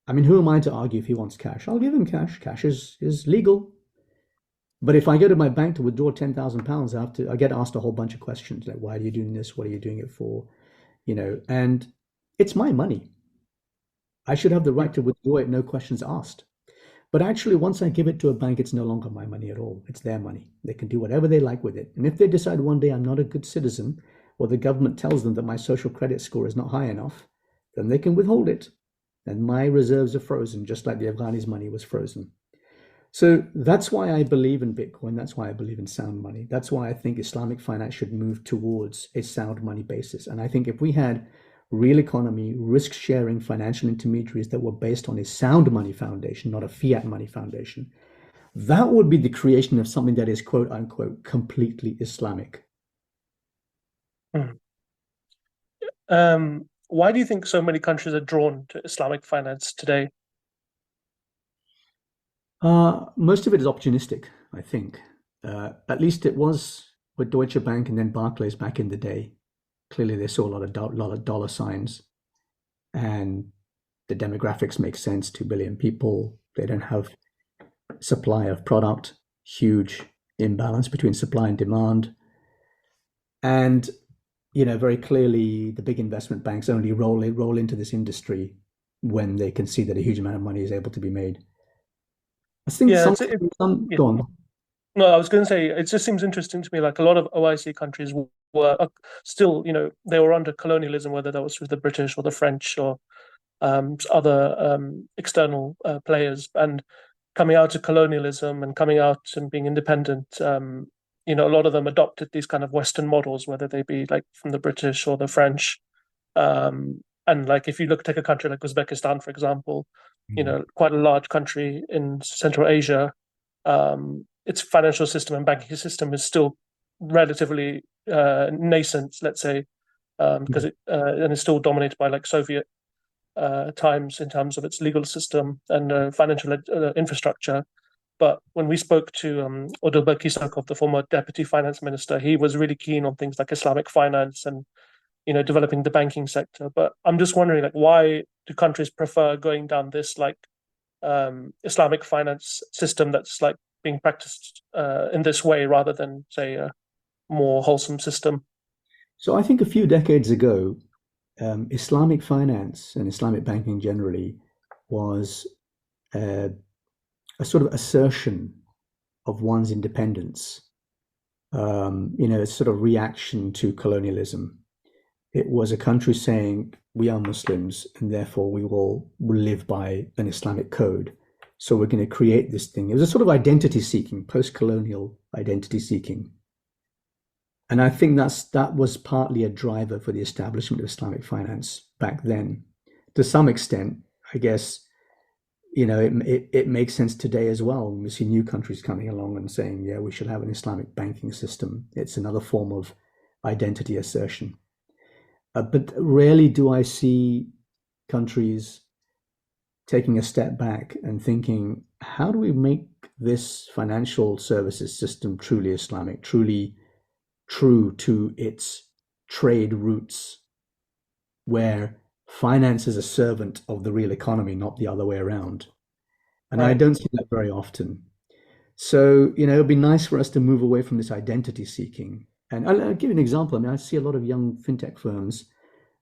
I mean, who am I to argue if he wants cash? I'll give him cash. Cash is legal. But if I go to my bank to withdraw £10,000, I get asked a whole bunch of questions like, why are you doing this? What are you doing it for? And it's my money. I should have the right to withdraw it, no questions asked. But actually, once I give it to a bank, it's no longer my money at all. It's their money. They can do whatever they like with it. And if they decide one day I'm not a good citizen, or the government tells them that my social credit score is not high enough, then they can withhold it. And my reserves are frozen, just like the Afghanis' money was frozen. So that's why I believe in Bitcoin. That's why I believe in sound money. That's why I think Islamic finance should move towards a sound money basis. And I think if we had real economy, risk-sharing financial intermediaries that were based on a sound money foundation, not a fiat money foundation, that would be the creation of something that is, quote unquote, completely Islamic. Why do you think so many countries are drawn to Islamic finance today? Most of it is opportunistic, I think. At least it was with Deutsche Bank and then Barclays back in the day. Clearly, they saw a lot of dollar signs, and the demographics make sense. 2 billion people. They don't have supply of product. Huge imbalance between supply and demand. And very clearly, the big investment banks only roll into this industry when they can see that a huge amount of money is able to be made. I think go on. No, I was going to say, it just seems interesting to me. Like a lot of OIC countries were still, they were under colonialism, whether that was with the British or the French or other external players. And coming out of colonialism and coming out and being independent, a lot of them adopted these kind of Western models, whether they be like from the British or the French. And like if you take a country like Uzbekistan, for example, quite a large country in Central Asia, its financial system and banking system is still relatively nascent, let's say, because and it's still dominated by like Soviet times in terms of its legal system and financial infrastructure. But when we spoke to Odilberg Kisakov, the former deputy finance minister, he was really keen on things like Islamic finance and developing the banking sector. But I'm just wondering, like, why do countries prefer going down this like Islamic finance system that's like being practiced in this way rather than, say, a more wholesome system? So I think a few decades ago, Islamic finance and Islamic banking generally was a sort of assertion of one's independence, a sort of reaction to colonialism. It was a country saying, we are Muslims and therefore we will live by an Islamic code. So we're going to create this thing. It was a sort of identity seeking, post-colonial identity seeking. And I think that was partly a driver for the establishment of Islamic finance back then. To some extent, I guess, it makes sense today as well. We see new countries coming along and saying, yeah, we should have an Islamic banking system. It's another form of identity assertion. But rarely do I see countries taking a step back and thinking, how do we make this financial services system truly Islamic, truly true to its trade roots, where finance is a servant of the real economy, not the other way around. And right. I don't see that very often. So, it'd be nice for us to move away from this identity seeking. And I'll give you an example. I mean, I see a lot of young fintech firms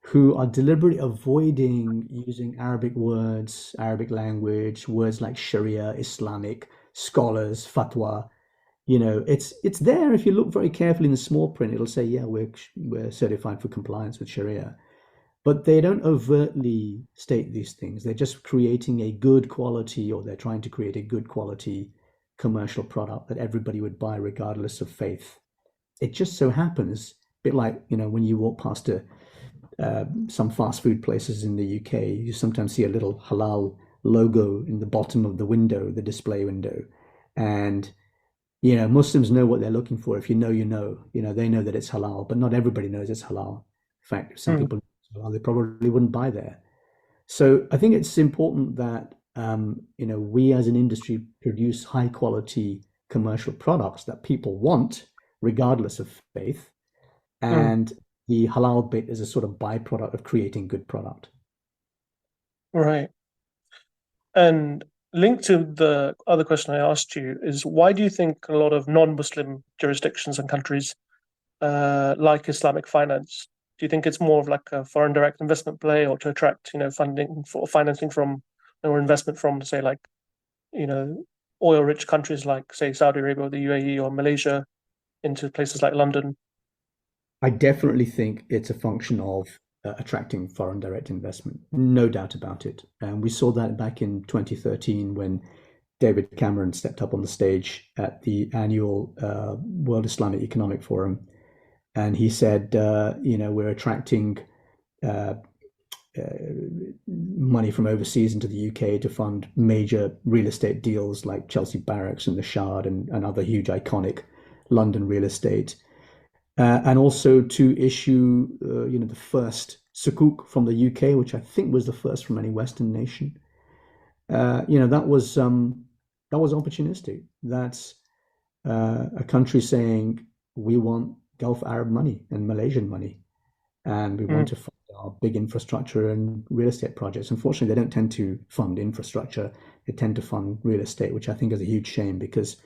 who are deliberately avoiding using Arabic words, Arabic language, words like Sharia, Islamic, scholars, fatwa. It's there. If you look very carefully in the small print, it'll say, yeah, we're certified for compliance with Sharia. But they don't overtly state these things. They're just creating a good quality, or they're trying to create a good quality commercial product that everybody would buy regardless of faith. It just so happens, a bit like, when you walk past some fast food places in the UK, you sometimes see a little halal logo in the bottom of the window, the display window. And, Muslims know what they're looking for. If you know, they know that it's halal, but not everybody knows it's halal. In fact, some Mm. people, they probably wouldn't buy there. So I think it's important that, we as an industry produce high quality commercial products that people want, regardless of faith. Mm. And the halal bit is a sort of byproduct of creating good product. Right. And linked to the other question I asked you is why do you think a lot of non-Muslim jurisdictions and countries like Islamic finance? Do you think it's more of like a foreign direct investment play, or to attract, funding for financing from or investment from, say, like, you know, oil-rich countries like, say, Saudi Arabia or the UAE or Malaysia into places like London? I definitely think it's a function of attracting foreign direct investment, no doubt about it. And we saw that back in 2013 when David Cameron stepped up on the stage at the annual World Islamic Economic Forum. And he said, we're attracting uh, money from overseas into the UK to fund major real estate deals like Chelsea Barracks and the Shard, and other huge iconic London real estate. And also to issue, the first sukuk from the UK, which I think was the first from any Western nation. That was opportunistic. That's a country saying we want Gulf Arab money and Malaysian money, and we want Mm. to fund our big infrastructure and real estate projects. Unfortunately, they don't tend to fund infrastructure; they tend to fund real estate, which I think is a huge shame because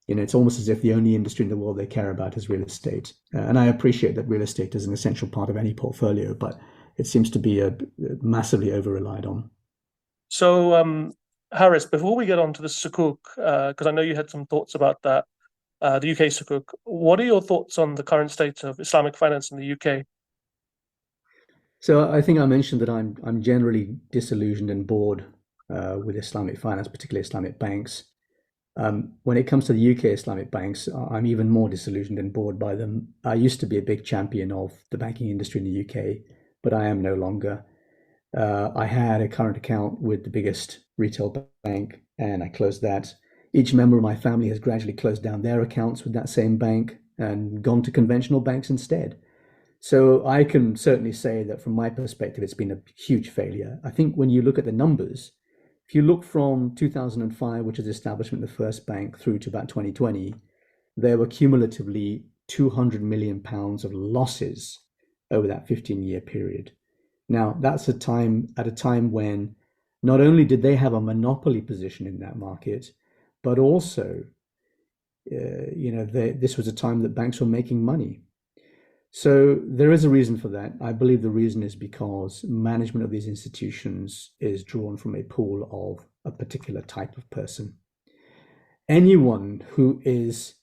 it's almost as if the only industry in the world they care about is real estate. And I appreciate that real estate is an essential part of any portfolio, but it seems to be massively over relied on. So, Harris, before we get on to the Sukuk, because I know you had some thoughts about that, the UK Sukuk, what are your thoughts on the current state of Islamic finance in the UK? So I think I mentioned that I'm generally disillusioned and bored with Islamic finance, particularly Islamic banks. When it comes to the UK Islamic banks, I'm even more disillusioned and bored by them. I used to be a big champion of the banking industry in the UK, but I am no longer. I had a current account with the biggest retail bank, and I closed that. Each member of my family has gradually closed down their accounts with that same bank and gone to conventional banks instead. So I can certainly say that from my perspective, it's been a huge failure. I think when you look at the numbers, if you look from 2005, which is the establishment of the first bank, through to about 2020, there were cumulatively £200 million of losses over that 15-year period. Now, that's at a time when not only did they have a monopoly position in that market, but also, this was a time that banks were making money. So there is a reason for that. I believe the reason is because management of these institutions is drawn from a pool of a particular type of person. Anyone who is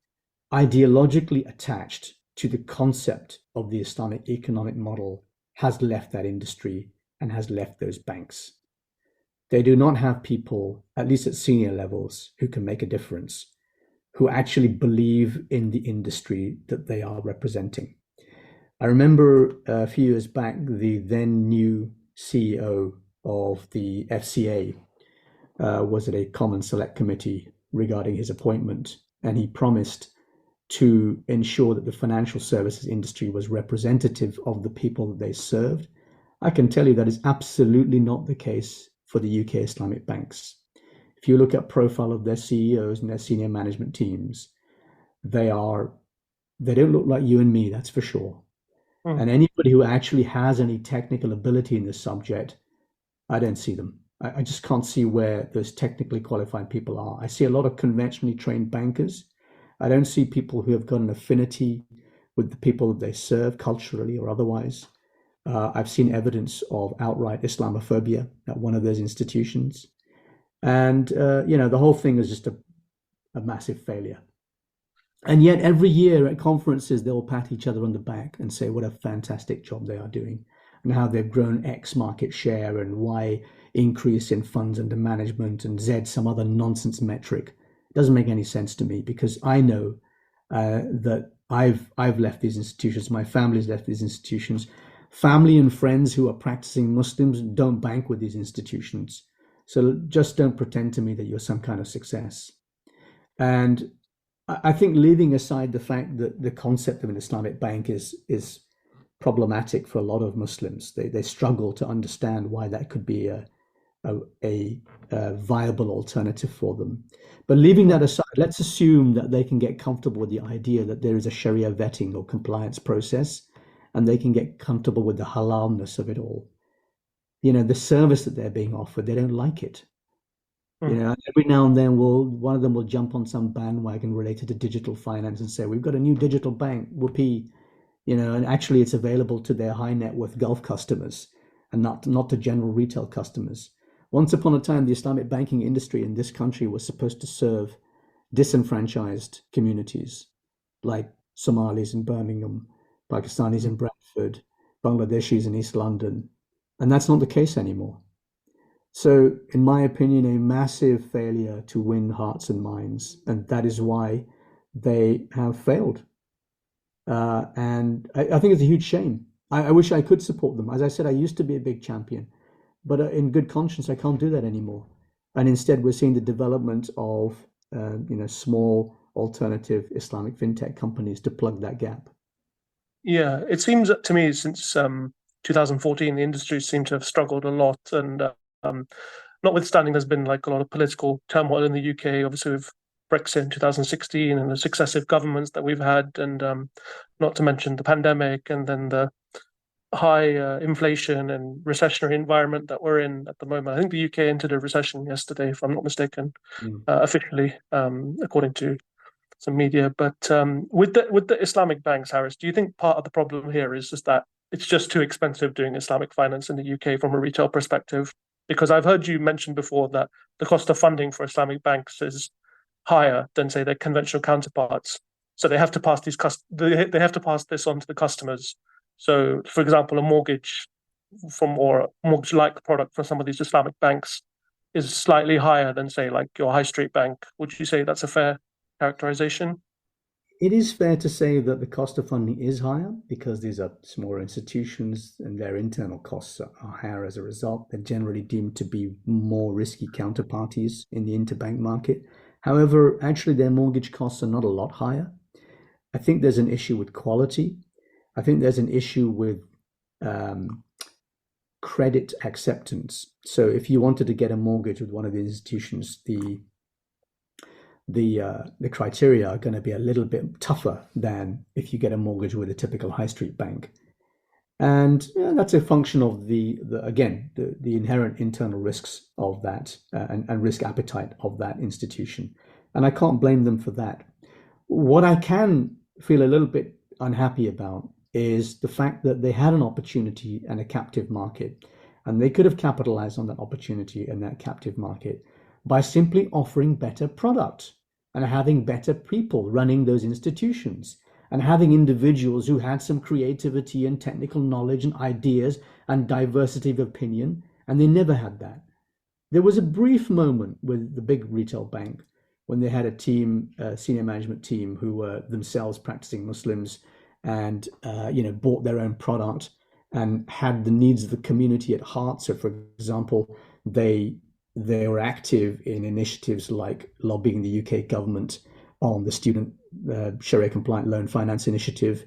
ideologically attached to the concept of the Islamic economic model has left that industry and has left those banks. They do not have people, at least at senior levels, who can make a difference, who actually believe in the industry that they are representing. I remember a few years back, the then new CEO of the FCA was at a common select committee regarding his appointment, and he promised to ensure that the financial services industry was representative of the people that they served. I can tell you that is absolutely not the case for the UK Islamic banks. If you look at profile of their CEOs and their senior management teams, they are they don't look like you and me, that's for sure. Mm. And anybody who actually has any technical ability in this subject, I don't see them. I just can't see where those technically qualified people are. I see a lot of conventionally trained bankers. I don't see people who have got an affinity with the people that they serve culturally or otherwise. I've seen evidence of outright Islamophobia at one of those institutions. And, the whole thing is just a massive failure. And yet, every year at conferences, they'll pat each other on the back and say what a fantastic job they are doing and how they've grown X market share and Y increase in funds under management and Z some other nonsense metric. It doesn't make any sense to me because I know that I've left these institutions, my family's left these institutions. Family and friends who are practicing Muslims don't bank with these institutions. So just don't pretend to me that you're some kind of success. And I think leaving aside the fact that the concept of an Islamic bank is problematic for a lot of Muslims, they struggle to understand why that could be a, a viable alternative for them. But leaving that aside, let's assume that they can get comfortable with the idea that there is a Sharia vetting or compliance process, and they can get comfortable with the halalness of it all. The service that they're being offered, they don't like it. Every now and then one of them will jump on some bandwagon related to digital finance and say, we've got a new digital bank, whoopee, and actually it's available to their high net worth Gulf customers and not to general retail customers. Once upon a time, the Islamic banking industry in this country was supposed to serve disenfranchised communities like Somalis in Birmingham, Pakistanis in Bradford, Bangladeshis in East London. And that's not the case anymore. So, in my opinion, a massive failure to win hearts and minds. And that is why they have failed. And I think it's a huge shame. I wish I could support them. As I said, I used to be a big champion, but in good conscience, I can't do that anymore. And instead, we're seeing the development of small alternative Islamic fintech companies to plug that gap. Yeah, it seems to me since 2014, the industry seemed to have struggled a lot. And um, notwithstanding, there's been like a lot of political turmoil in the UK, obviously with Brexit in 2016 and the successive governments that we've had, and not to mention the pandemic and then the high inflation and recessionary environment that we're in at the moment. I think the UK entered a recession yesterday, if I'm not mistaken, Mm. officially, according to some media. But with the Islamic banks, Harris, do you think part of the problem here is just that it's just too expensive doing Islamic finance in the UK from a retail perspective? Because I've heard you mention before that the cost of funding for Islamic banks is higher than say their conventional counterparts. So they have to pass they have to pass this on to the customers. So, for example, a mortgage from or mortgage-like product for some of these Islamic banks is slightly higher than say like your high street bank. Would you say that's a fair characterization? It is fair to say that the cost of funding is higher because these are smaller institutions and their internal costs are higher as a result. They're generally deemed to be more risky counterparties in the interbank market. However, actually, their mortgage costs are not a lot higher. I think there's an issue with quality. I think there's an issue with um, credit acceptance. So if you wanted to get a mortgage with one of the institutions, the criteria are going to be a little bit tougher than if you get a mortgage with a typical high street bank. And that's a function of the inherent internal risks of that and risk appetite of that institution. And I can't blame them for that. What I can feel a little bit unhappy about is the fact that they had an opportunity and a captive market, and they could have capitalized on that opportunity and that captive market by simply offering better product and having better people running those institutions and having individuals who had some creativity and technical knowledge and ideas and diversity of opinion, and they never had that. There was a brief moment with the big retail bank when they had a team, a senior management team, who were themselves practicing Muslims and bought their own product and had the needs of the community at heart. So, for example, they were active in initiatives like lobbying the UK government on the student Sharia compliant loan finance initiative.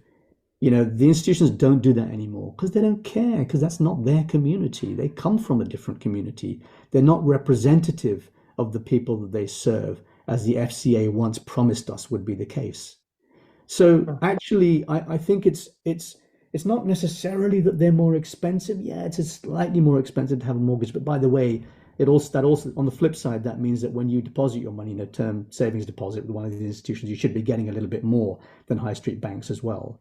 The institutions don't do that anymore because they don't care, because that's not their community. They come from a different community. They're not representative of the people that they serve, as the FCA once promised us would be the case. So actually, I think it's not necessarily that they're more expensive. Yeah, it's slightly more expensive to have a mortgage. But by the way, that also on the flip side, that means that when you deposit your money in a term savings deposit with one of these institutions, you should be getting a little bit more than high street banks as well.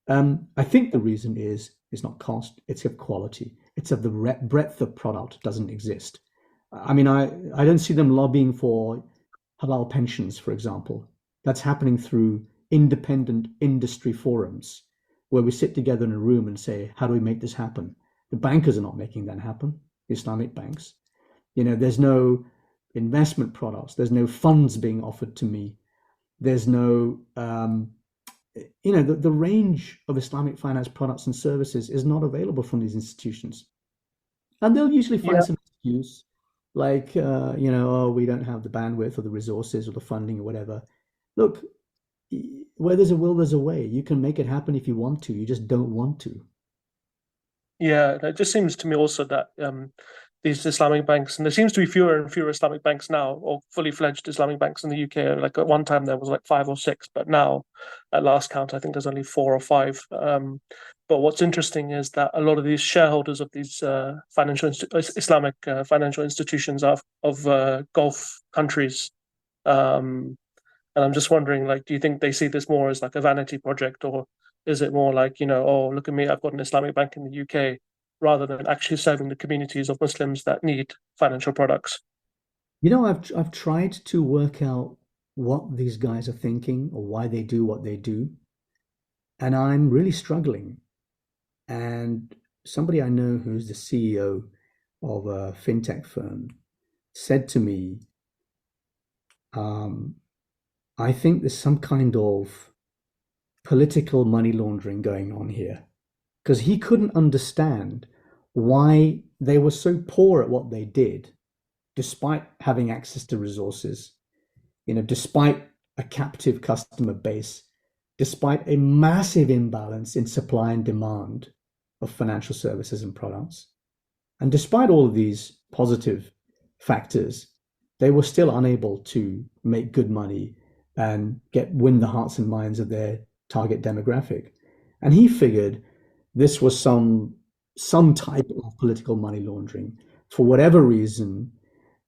I think the reason is it's not cost, it's of quality. It's of the breadth of product doesn't exist. I mean, I don't see them lobbying for halal pensions, for example. That's happening through independent industry forums where we sit together in a room and say, how do we make this happen? The bankers are not making that happen, Islamic banks. There's no investment products, there's no funds being offered to me, there's no the range of Islamic finance products and services is not available from these institutions. And they'll usually find Yeah, some excuse like, oh, we don't have the bandwidth or the resources or the funding or whatever. Look, where there's a will, there's a way. You can make it happen if you want to. You just don't want to. yeah. It just seems to me also that these Islamic banks, and there seems to be fewer and fewer Islamic banks now, or fully fledged Islamic banks in the UK. Like at one time there was like five or six, but now, at last count, I think there's only four or five. But what's interesting is that a lot of these shareholders of these Islamic financial institutions are of Gulf countries. Um, And I'm just wondering, like, do you think they see this more as like a vanity project, or is it more like, oh, look at me, I've got an Islamic bank in the UK, rather than actually serving the communities of Muslims that need financial products? I've tried to work out what these guys are thinking or why they do what they do, and I'm really struggling. And somebody I know who's the CEO of a fintech firm said to me, um, I think there's some kind of political money laundering going on here because he couldn't understand why they were so poor at what they did, despite having access to resources, despite a captive customer base, despite a massive imbalance in supply and demand of financial services and products. And despite all of these positive factors, they were still unable to make good money and win the hearts and minds of their target demographic. And he figured this was some type of political money laundering. For whatever reason,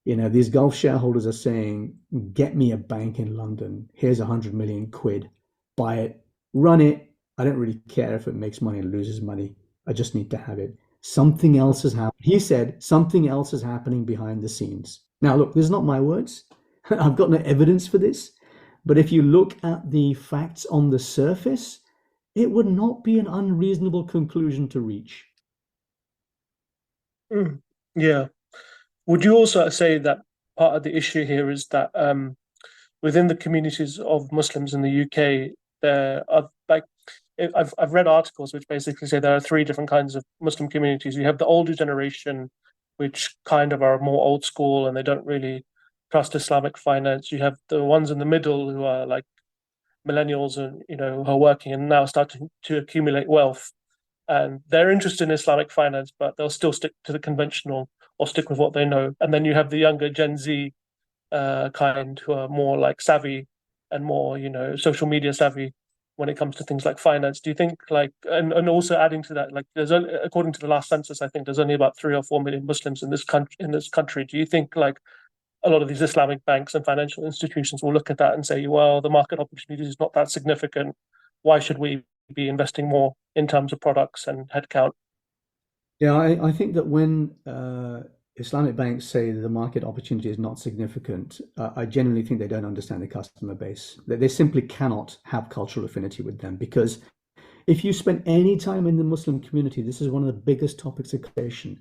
these Gulf shareholders are saying, get me a bank in London. Here's 100 million quid. Buy it, run it. I don't really care if it makes money or loses money. I just need to have it. Something else has happened. He said something else is happening behind the scenes. Now, look, this is not my words. I've got no evidence for this. But if you look at the facts on the surface, it would not be an unreasonable conclusion to reach. Mm. Yeah. Would you also say that part of the issue here is that within the communities of Muslims in the UK, there are like I've read articles which basically say there are three different kinds of Muslim communities. You have the older generation, which kind of are more old school and they don't really trust Islamic finance. You have the ones in the middle who are like millennials and who are working and now starting to accumulate wealth, and they're interested in Islamic finance, but they'll still stick to the conventional or stick with what they know. And then you have the younger Gen Z kind who are more like savvy and more, social media savvy when it comes to things like finance. Do you think like, and also adding to that, like there's only, according to the last census, I think there's only about 3 or 4 million Muslims in this country. Do you think like a lot of these Islamic banks and financial institutions will look at that and say, well, the market opportunity is not that significant. Why should we be investing more in terms of products and headcount? Yeah, I think that when Islamic banks say the market opportunity is not significant, I genuinely think they don't understand the customer base. They simply cannot have cultural affinity with them because if you spend any time in the Muslim community, this is one of the biggest topics of conversation.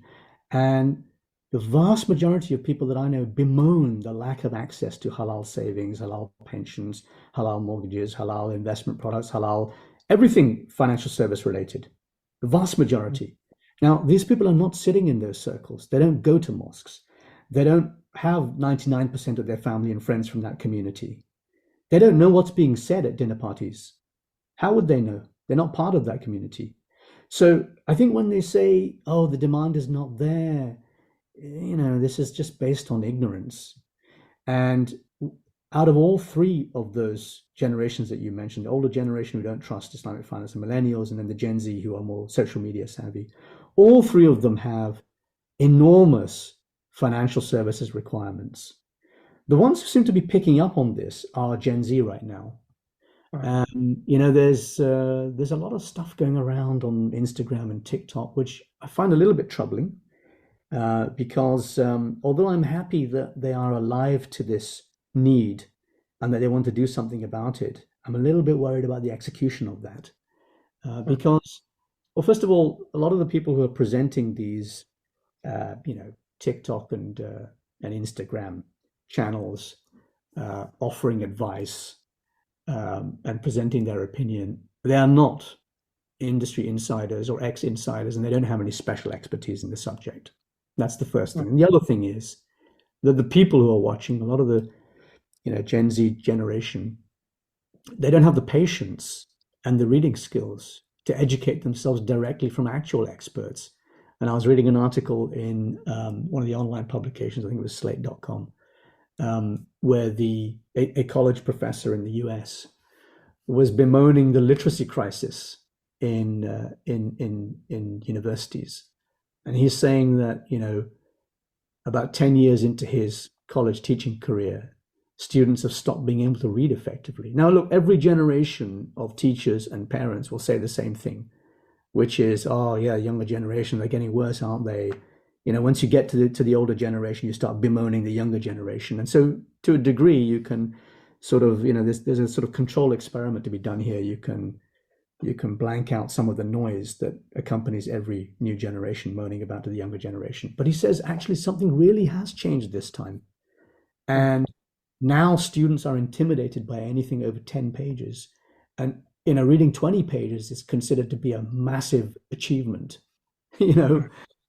And the vast majority of people that I know bemoan the lack of access to halal savings, halal pensions, halal mortgages, halal investment products, halal everything financial service related. The vast majority. Now, these people are not sitting in those circles. They don't go to mosques. They don't have 99% of their family and friends from that community. They don't know what's being said at dinner parties. How would they know? They're not part of that community. So I think when they say, oh, the demand is not there, this is just based on ignorance. And out of all three of those generations that you mentioned, the older generation who don't trust Islamic finance, the millennials, and then the Gen Z who are more social media savvy, all three of them have enormous financial services requirements. The ones who seem to be picking up on this are Gen Z right now. There's a lot of stuff going around on Instagram and TikTok, which I find a little bit troubling because although I'm happy that they are alive to this need and that they want to do something about it, I'm a little bit worried about the execution of that because, well, first of all, a lot of the people who are presenting these, TikTok and Instagram channels offering advice and presenting their opinion, they are not industry insiders or ex-insiders, and they don't have any special expertise in the subject. That's the first thing. And the other thing is that the people who are watching, a lot of the Gen Z generation, they don't have the patience and the reading skills to educate themselves directly from actual experts. And I was reading an article in one of the online publications, I think it was slate.com, where a college professor in the US was bemoaning the literacy crisis in universities. And he's saying that, about 10 years into his college teaching career, students have stopped being able to read effectively. Now, look, every generation of teachers and parents will say the same thing, which is, oh yeah, younger generation, they're getting worse, aren't they? Once you get to the older generation, you start bemoaning the younger generation. And so to a degree, you can sort of, there's a sort of control experiment to be done here. You can blank out some of the noise that accompanies every new generation moaning about to the younger generation. But he says actually something really has changed this time. And now students are intimidated by anything over 10 pages. And reading 20 pages is considered to be a massive achievement.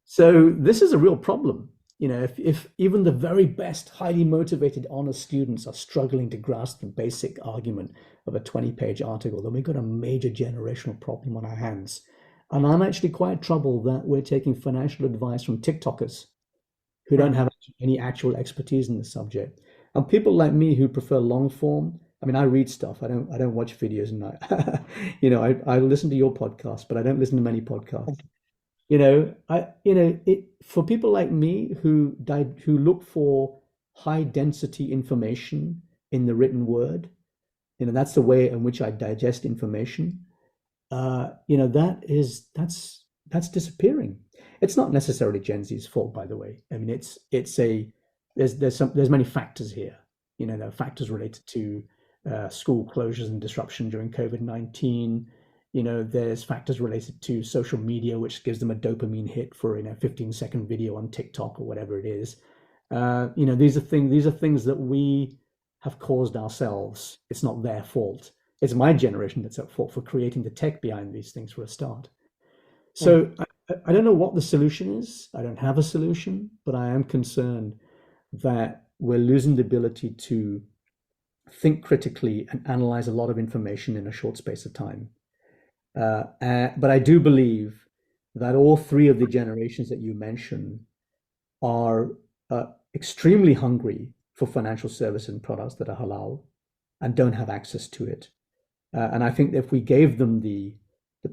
So this is a real problem. If even the very best, highly motivated, honest students are struggling to grasp the basic argument of a 20-page article, then we've got a major generational problem on our hands. And I'm actually quite troubled that we're taking financial advice from TikTokers who don't have any actual expertise in the subject. And people like me who prefer long form, I mean, I read stuff. I don't watch videos, and I listen to your podcast, but I don't listen to many podcasts. For people like me who look for high density information in the written word, that's the way in which I digest information. That's disappearing. It's not necessarily Gen Z's fault, by the way. I mean, there's many factors here. There are factors related to school closures and disruption during COVID-19. There's factors related to social media, which gives them a dopamine hit for 15-second video on TikTok or whatever it is. These are things that we have caused ourselves. It's not their fault. It's my generation that's at fault for creating the tech behind these things for a start. So I don't know what the solution is. I don't have a solution, but I am concerned that we're losing the ability to think critically and analyze a lot of information in a short space of time. But I do believe that all three of the generations that you mentioned are extremely hungry for financial services and products that are halal and don't have access to it. And I think if we gave them the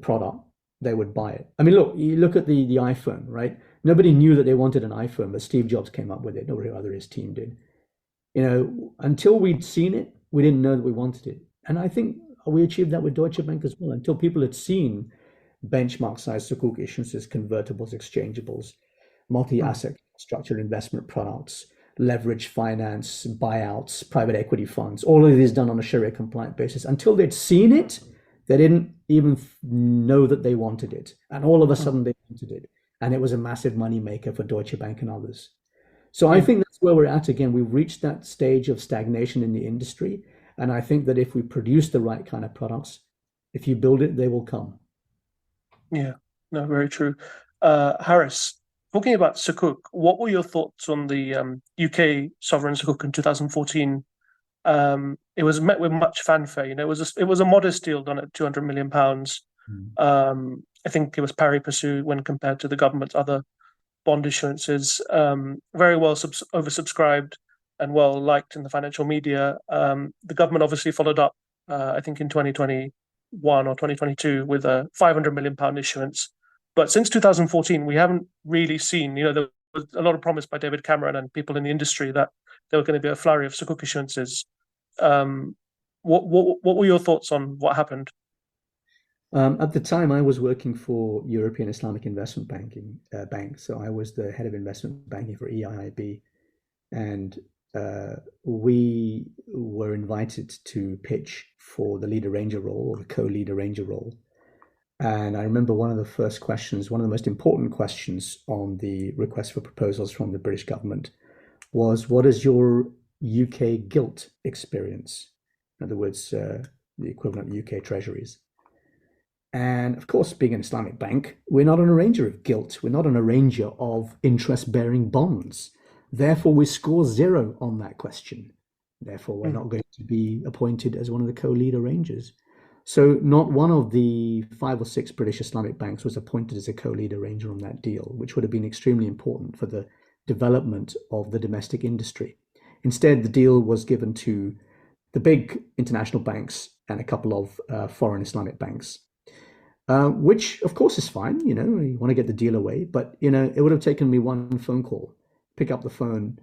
product, they would buy it. I mean, you look at the iPhone, right? Nobody knew that they wanted an iPhone, but Steve Jobs came up with it. Nobody other his team did. Until we'd seen it, we didn't know that we wanted it. And I think we achieved that with Deutsche Bank as well. Until people had seen benchmark size sukuk issuances, convertibles, exchangeables, multi-asset structured investment products, leverage finance, buyouts, private equity funds, all of these done on a Sharia compliant basis. Until they'd seen it, they didn't even know that they wanted it. And all of a sudden they wanted it. And it was a massive money maker for Deutsche Bank and others. So I think that's where we're at again. We've reached that stage of stagnation in the industry. And I think that if we produce the right kind of products, if you build it, they will come. Yeah, no, very true. Harris, talking about Sukuk, what were your thoughts on the UK sovereign Sukuk in 2014? It was met with much fanfare. It was a modest deal done at £200 million. I think it was pari passu when compared to the government's other bond issuances. Very well oversubscribed and well liked in the financial media. The government obviously followed up, I think in 2021 or 2022 with a £500 million issuance. But since 2014, we haven't really seen, there was a lot of promise by David Cameron and people in the industry that there were going to be a flurry of Sukuk issuances. What were your thoughts on what happened? At the time, I was working for European Islamic Investment Bank. So I was the head of investment banking for EIIB, and we were invited to pitch for the lead arranger role or the co-lead arranger role. And I remember one of the first questions, one of the most important questions on the request for proposals from the British government was, what is your UK gilt experience? In other words, the equivalent of UK treasuries. And of course, being an Islamic bank, we're not an arranger of gilt. We're not an arranger of interest-bearing bonds. Therefore, we score zero on that question. Therefore, we're Mm, not going to be appointed as one of the co-lead arrangers. So not one of the 5 or 6 British Islamic banks was appointed as a co-lead arranger on that deal, which would have been extremely important for the development of the domestic industry. Instead, the deal was given to the big international banks and a couple of foreign Islamic banks, which of course is fine. You want to get the deal away, but it would have taken me one phone call, pick up the phone,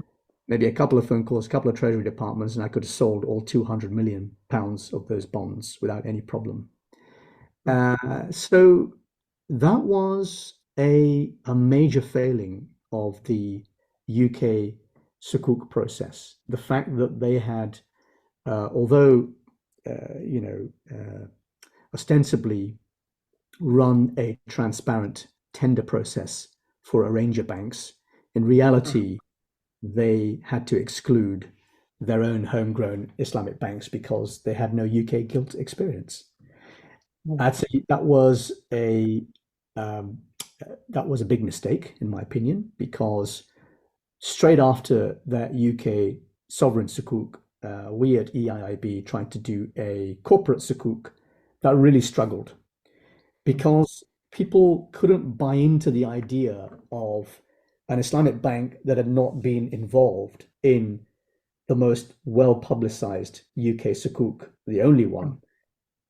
maybe a couple of phone calls, a couple of treasury departments, and I could have sold all 200 million pounds of those bonds without any problem. mm, So that was a major failing of the UK Sukuk process. The fact that they had, although ostensibly run a transparent tender process for arranger banks, in mm, reality, they had to exclude their own homegrown Islamic banks because they had no UK gilt experience. mm, I'd say um, that was a big mistake in my opinion, because straight after that UK sovereign sukuk, we at EIIB tried to do a corporate sukuk that really struggled mm, because people couldn't buy into the idea of an Islamic bank that had not been involved in the most well publicized UK sukuk, the only mm. one.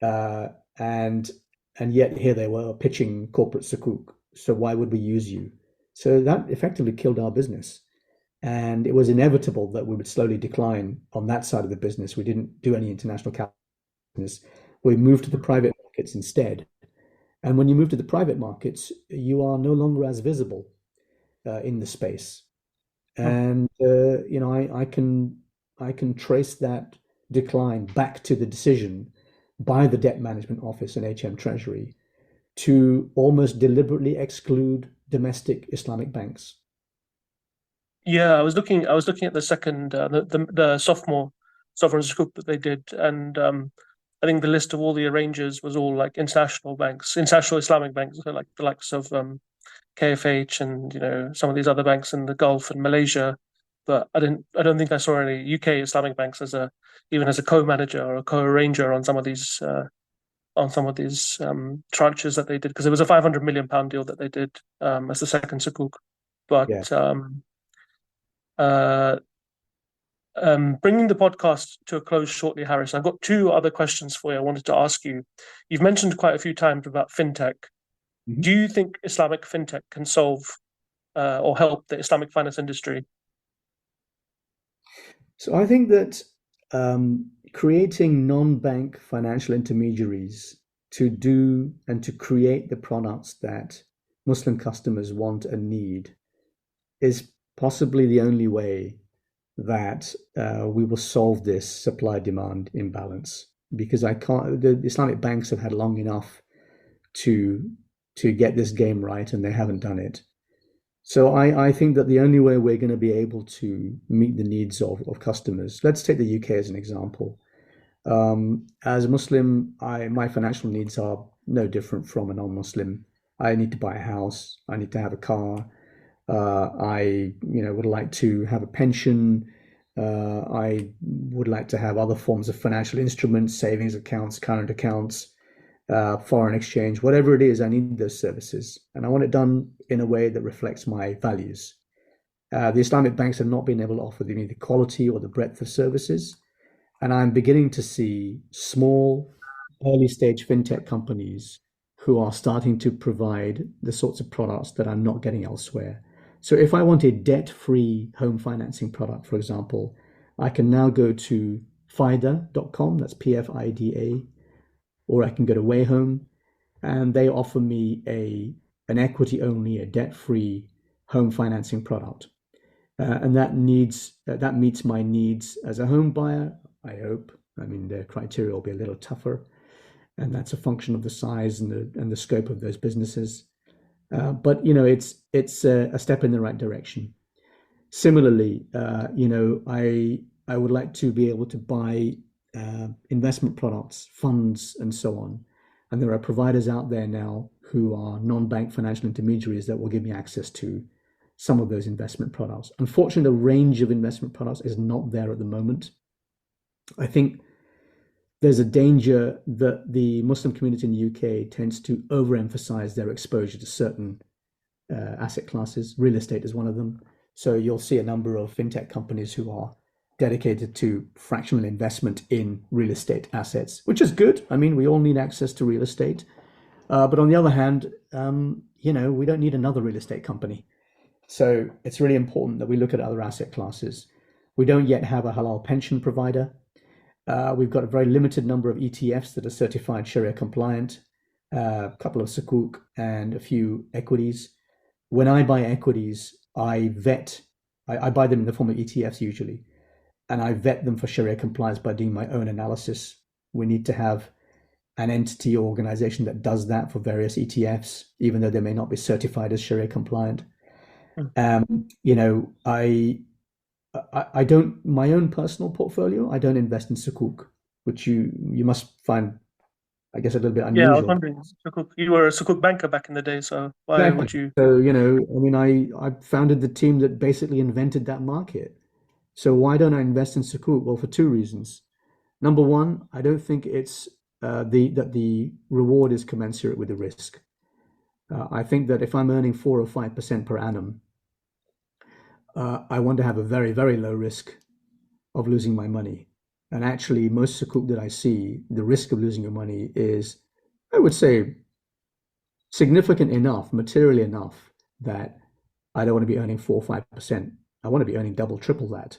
Uh, and and yet here they were pitching corporate sukuk. So why would we use you? So that effectively killed our business. And it was inevitable that we would slowly decline on that side of the business. We didn't do any international capital business. We moved to the private markets instead. And when you move to the private markets, you are no longer as visible in the space. Mm. And I can trace that decline back to the decision by the Debt Management Office and HM Treasury to almost deliberately exclude domestic Islamic banks. Yeah, I was looking at the second, the sophomore sovereign scoop that they did, and I think the list of all the arrangers was all like international banks, international Islamic banks, so like the likes of KFH and some of these other banks in the Gulf and Malaysia. But I don't think I saw any UK Islamic banks as a even as a co-manager or a co-arranger on some of these tranches that they did, because it was a 500 million pound deal that they did as the second sukuk. But Yeah. uh, bringing the podcast to a close shortly, Harris, I've got two other questions for you. I wanted to ask you. You've mentioned quite a few times about fintech. Do Mhm. you think Islamic fintech can solve or help the Islamic finance industry? So I think that creating non-bank financial intermediaries to do and to create the products that Muslim customers want and need is possibly the only way that we will solve this supply-demand imbalance. Because I can't, the Islamic banks have had long enough to get this game right, and they haven't done it. So I think that the only way we're going to be able to meet the needs of customers, let's take the UK as an example. As a Muslim, my financial needs are no different from a non-Muslim. I need to buy a house. I need to have a car. I would like to have a pension. I would like to have other forms of financial instruments, savings accounts, current accounts, foreign exchange, whatever it is. I need those services, and I want it done in a way that reflects my values. The Islamic banks have not been able to offer me the quality or the breadth of services, and I'm beginning to see small, early stage fintech companies who are starting to provide the sorts of products that I'm not getting elsewhere. So if I want a debt-free home financing product, for example, I can now go to fida.com, that's PFIDA, or I can go to Wayhome, and they offer me an equity only, a debt free home financing product. And that meets my needs as a home buyer, I hope. I mean, the criteria will be a little tougher, and that's a function of the size and the scope of those businesses. But it's a step in the right direction. Similarly, I would like to be able to buy investment products, funds, and so on. And there are providers out there now who are non-bank financial intermediaries that will give me access to some of those investment products. Unfortunately, the range of investment products is not there at the moment. I think there's a danger that the Muslim community in the UK tends to overemphasize their exposure to certain asset classes. Real estate is one of them. So you'll see a number of fintech companies who are dedicated to fractional investment in real estate assets, which is good. I mean, we all need access to real estate. But on the other hand, we don't need another real estate company. So it's really important that we look at other asset classes. We don't yet have a halal pension provider. We've got a very limited number of ETFs that are certified Sharia compliant, a couple of sukuk and a few equities. When I buy equities, I buy them in the form of ETFs usually, and I vet them for Sharia compliance by doing my own analysis. We need to have an entity or organization that does that for various ETFs, even though they may not be certified as Sharia compliant. I don't, my own personal portfolio, I don't invest in sukuk, which you must find, I guess, a little bit Yeah, I was unusual. wondering, Sukuk, you were a Sukuk banker back in the day, so why Exactly. would you? So, I mean, I founded the team that basically invented that market. So why don't I invest in sukuk? Well, for two reasons. Number one, I don't think it's the reward is commensurate with the risk. I think that if I'm earning 4 or 5% per annum, I want to have a very, very low risk of losing my money. And actually, most sukuk that I see, the risk of losing your money is, I would say, significant enough, materially enough, that I don't want to be earning 4 or 5%. I want to be earning double, triple that.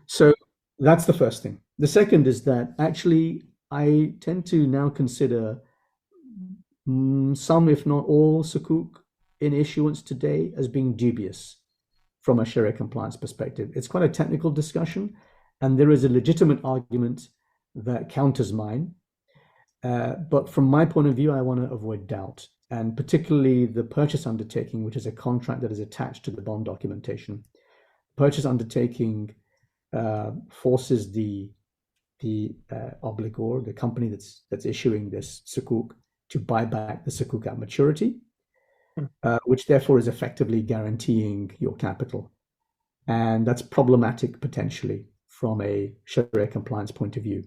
So that's the first thing. The second is that actually I tend to now consider some, if not all, sukuk in issuance today as being dubious from a Sharia compliance perspective. It's quite a technical discussion, and there is a legitimate argument that counters mine. But from my point of view, I want to avoid doubt, and particularly the purchase undertaking, which is a contract that is attached to the bond documentation. Purchase undertaking forces the obligor, the company that's issuing this sukuk, to buy back the sukuk at maturity, which therefore is effectively guaranteeing your capital. And that's problematic potentially from a Sharia compliance point of view.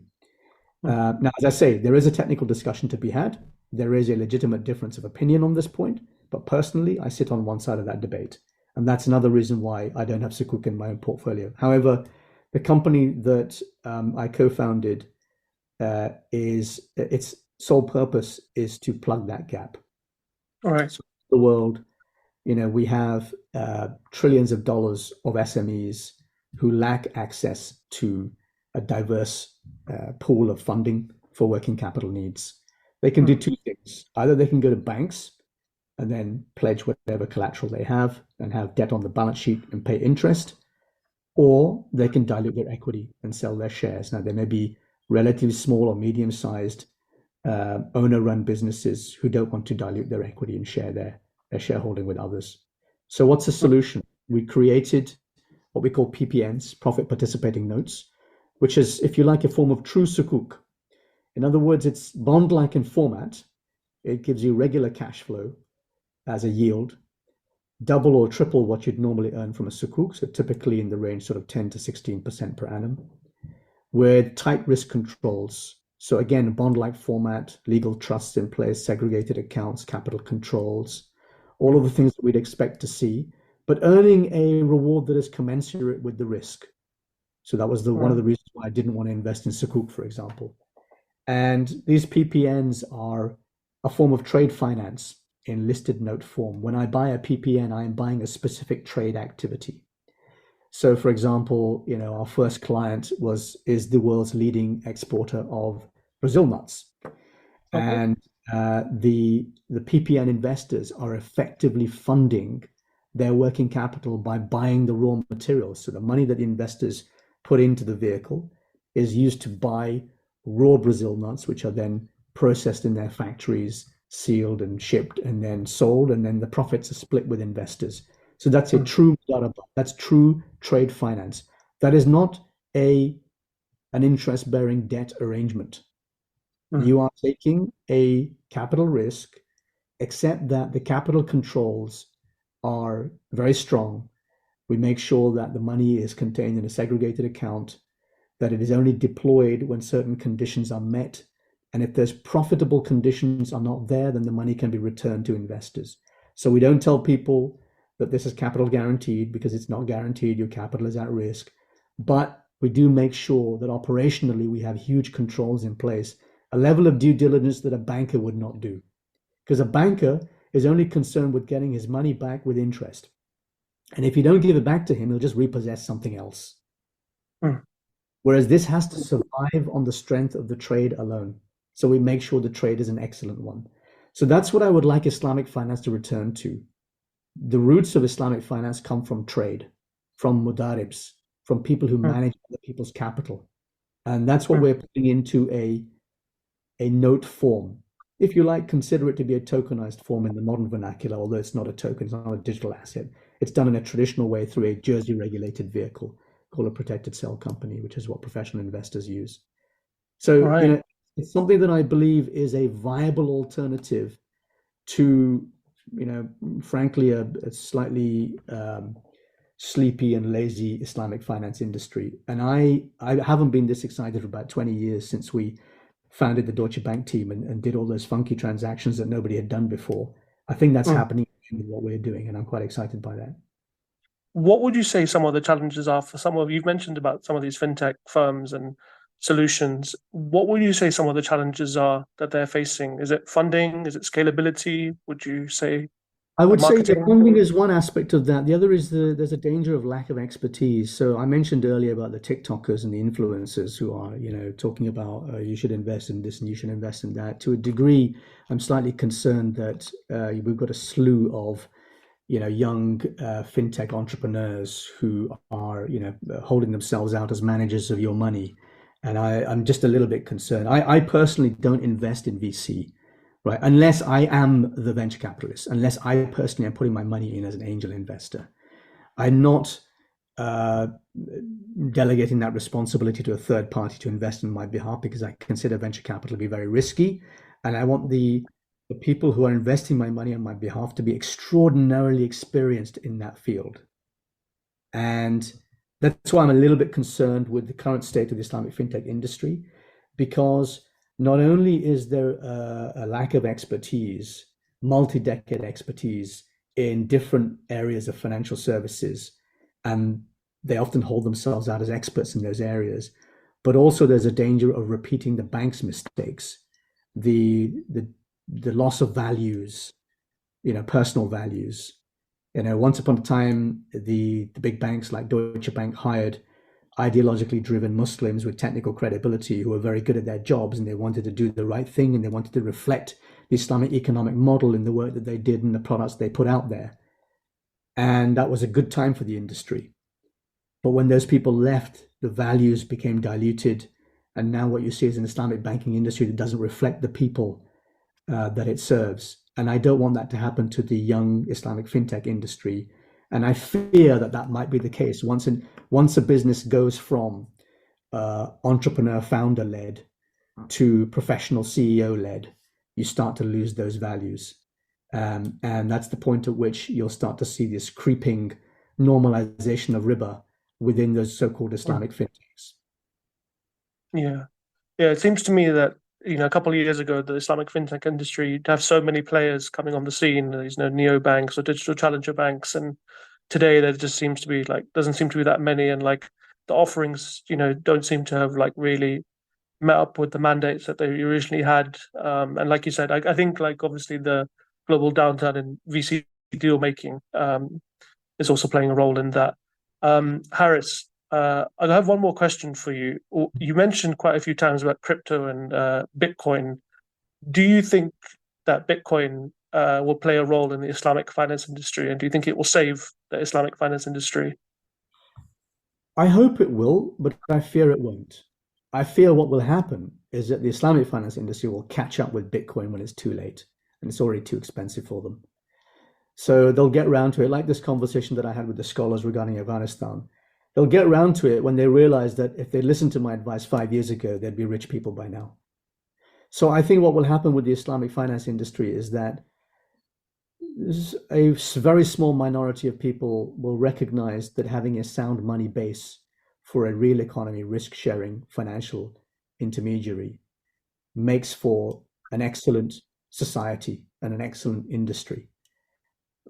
Now, as I say, there is a technical discussion to be had. There is a legitimate difference of opinion on this point, but personally, I sit on one side of that debate. And that's another reason why I don't have sukuk in my own portfolio. However, the company that I co-founded its sole purpose is to plug that gap. All right. So the world, we have trillions of dollars of SMEs who lack access to a diverse pool of funding for working capital needs. They can do two things. Either they can go to banks and then pledge whatever collateral they have and have debt on the balance sheet and pay interest, or they can dilute their equity and sell their shares. Now, they may be relatively small or medium-sized owner-run businesses who don't want to dilute their equity and share their shareholding with others. So what's the solution? We created what we call PPNs, profit participating notes, which is, if you like, a form of true sukuk. In other words, it's bond-like in format. It gives you regular cash flow as a yield, double or triple what you'd normally earn from a sukuk, so typically in the range sort of 10 to 16% per annum, with tight risk controls. So again, bond-like format, legal trusts in place, segregated accounts, capital controls, all of the things that we'd expect to see, but earning a reward that is commensurate with the risk. So that was one of the reasons why I didn't want to invest in sukuk, for example. And these PPNs are a form of trade finance in listed note form. When I buy a PPN, I am buying a specific trade activity. So, for example, our first client is the world's leading exporter of Brazil nuts, Okay. and the PPN investors are effectively funding their working capital by buying the raw materials. So the money that the investors put into the vehicle is used to buy raw Brazil nuts, which are then processed in their factories, sealed and shipped, and then sold, and then the profits are split with investors. So that's a Mm, true that's true trade finance. That is not a an interest-bearing debt arrangement. mm, You are taking a capital risk, except that the capital controls are very strong. We make sure that the money is contained in a segregated account, that it is only deployed when certain conditions are met. And if there's profitable conditions are not there, then the money can be returned to investors. So we don't tell people that this is capital guaranteed because it's not guaranteed. Your capital is at risk. But we do make sure that operationally we have huge controls in place, a level of due diligence that a banker would not do. Because a banker is only concerned with getting his money back with interest. And if you don't give it back to him, he'll just repossess something else. mm. Whereas this has to survive on the strength of the trade alone. So we make sure the trade is an excellent one. So that's what I would like Islamic finance to return to. The roots of Islamic finance come from trade, from mudaribs, from people who Mm, manage other people's capital. And that's what mm. we're putting into a note form. If you like, consider it to be a tokenized form in the modern vernacular, although it's not a token, it's not a digital asset. It's done in a traditional way through a Jersey regulated vehicle called a protected sale company, which is what professional investors use. So, Right. it's something that I believe is a viable alternative to, frankly, a slightly sleepy and lazy Islamic finance industry. And I haven't been this excited for about 20 years since we founded the Deutsche Bank team and did all those funky transactions that nobody had done before. I think that's Mm. happening with what we're doing, and I'm quite excited by that. What would you say some of the challenges are for some of you've mentioned about some of these fintech firms and solutions? What would you say some of the challenges are that they're facing? Is it funding? Is it scalability? Would you say I would say the marketing? funding is one aspect of that. The other is there's a danger of lack of expertise. So I mentioned earlier about the TikTokers and the influencers who are, talking about you should invest in this and you should invest in that. To a degree, I'm slightly concerned that we've got a slew of, young fintech entrepreneurs who are, holding themselves out as managers of your money. And I'm just a little bit concerned. I personally don't invest in VC, right? Unless I am the venture capitalist, unless I personally am putting my money in as an angel investor. I'm not uh, delegating that responsibility to a third party to invest on my behalf because I consider venture capital to be very risky. And I want the people who are investing my money on my behalf to be extraordinarily experienced in that field. And that's why I'm a little bit concerned with the current state of the Islamic fintech industry, because not only is there a lack of expertise, multi-decade expertise in different areas of financial services, and they often hold themselves out as experts in those areas, but also there's a danger of repeating the bank's mistakes, the loss of values, personal values. Once upon a time, the big banks like Deutsche Bank hired ideologically driven Muslims with technical credibility who were very good at their jobs, and they wanted to do the right thing, and they wanted to reflect the Islamic economic model in the work that they did and the products they put out there. And that was a good time for the industry. But when those people left, the values became diluted. And now what you see is an Islamic banking industry that doesn't reflect the people that it serves. And I don't want that to happen to the young Islamic fintech industry. And I fear that that might be the case once a business goes from entrepreneur founder led to professional CEO led, you start to lose those values. And that's the point at which you'll start to see this creeping normalization of riba within those so-called Mm. Islamic fintechs. Yeah. Yeah, it seems to me that a couple of years ago, the Islamic fintech industry to have so many players coming on the scene, these neo banks or digital challenger banks, and today there just seems to be like doesn't seem to be that many, and like the offerings, don't seem to have like really met up with the mandates that they originally had. And like you said, I think like obviously the global downturn in VC deal making is also playing a role in that. Harris, I have one more question for you. You mentioned quite a few times about crypto and Bitcoin. Do you think that Bitcoin will play a role in the Islamic finance industry, and do you think it will save the Islamic finance industry? I hope it will, but I fear it won't. I fear what will happen is that the Islamic finance industry will catch up with Bitcoin when it's too late and it's already too expensive for them. So they'll get around to it, like this conversation that I had with the scholars regarding Afghanistan. They'll get around to it when they realize that if they listened to my advice 5 years ago, they'd be rich people by now. So I think what will happen with the Islamic finance industry is that a very small minority of people will recognize that having a sound money base for a real economy risk sharing financial intermediary makes for an excellent society and an excellent industry.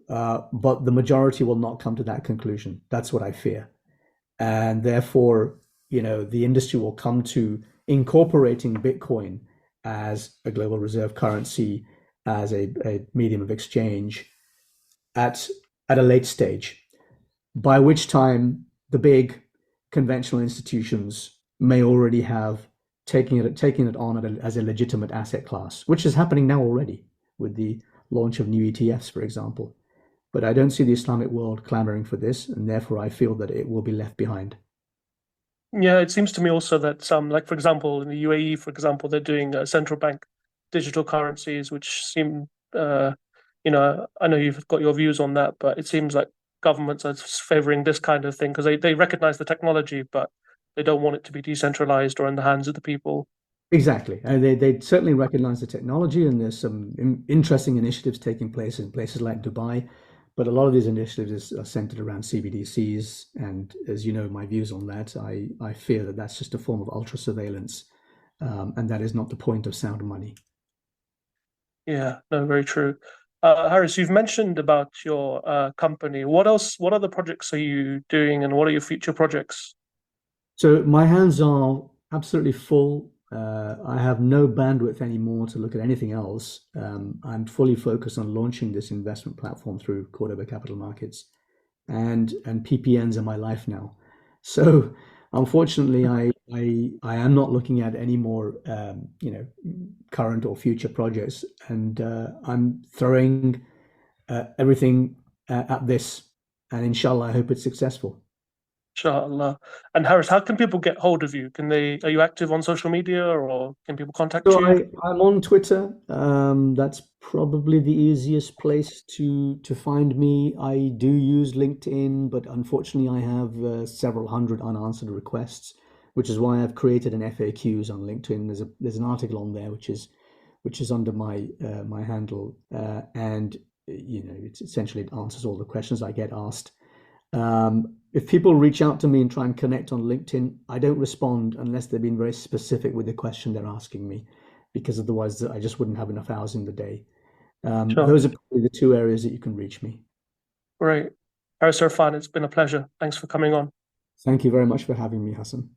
But the majority will not come to that conclusion. That's what I fear. And therefore, the industry will come to incorporating Bitcoin as a global reserve currency, as a medium of exchange at at a late stage, by which time the big conventional institutions may already have taken it on as a legitimate asset class, which is happening now already with the launch of new ETFs, for example. But I don't see the Islamic world clamoring for this, and therefore I feel that it will be left behind. Yeah, it seems to me also that some, like for example, in the UAE, for example, they're doing central bank digital currencies, which seem, I know you've got your views on that, but it seems like governments are favoring this kind of thing because they recognize the technology, but they don't want it to be decentralized or in the hands of the people. Exactly. And they certainly recognize the technology, and there's some interesting initiatives taking place in places like Dubai. But a lot of these initiatives are centered around CBDCs. And as you know, my views on that, I fear that that's just a form of ultra surveillance. And that is not the point of sound money. Yeah, no, very true. Harris, you've mentioned about your company. What else? What other projects are you doing, and what are your future projects? So my hands are absolutely full. I have no bandwidth anymore to look at anything else. I'm fully focused on launching this investment platform through Cordoba Capital Markets, and PPNs are my life now. So unfortunately, I am not looking at any more current or future projects, and I'm throwing everything at this, and inshallah, I hope it's successful. Inshallah. And Harris, how can people get hold of you? Are you active on social media or can people contact So you? I'm on Twitter. That's probably the easiest place to find me. I do use LinkedIn, but unfortunately, I have several hundred unanswered requests, which is why I've created an FAQs on LinkedIn. There's an article on there which is under my handle, and it's essentially it answers all the questions I get asked. If people reach out to me and try and connect on LinkedIn, I don't respond unless they've been very specific with the question they're asking me, because otherwise I just wouldn't have enough hours in the day. Sure. Those are probably the two areas that you can reach me. Great. Harris Irfan, it's been a pleasure. Thanks for coming on. Thank you very much for having me, Hassan.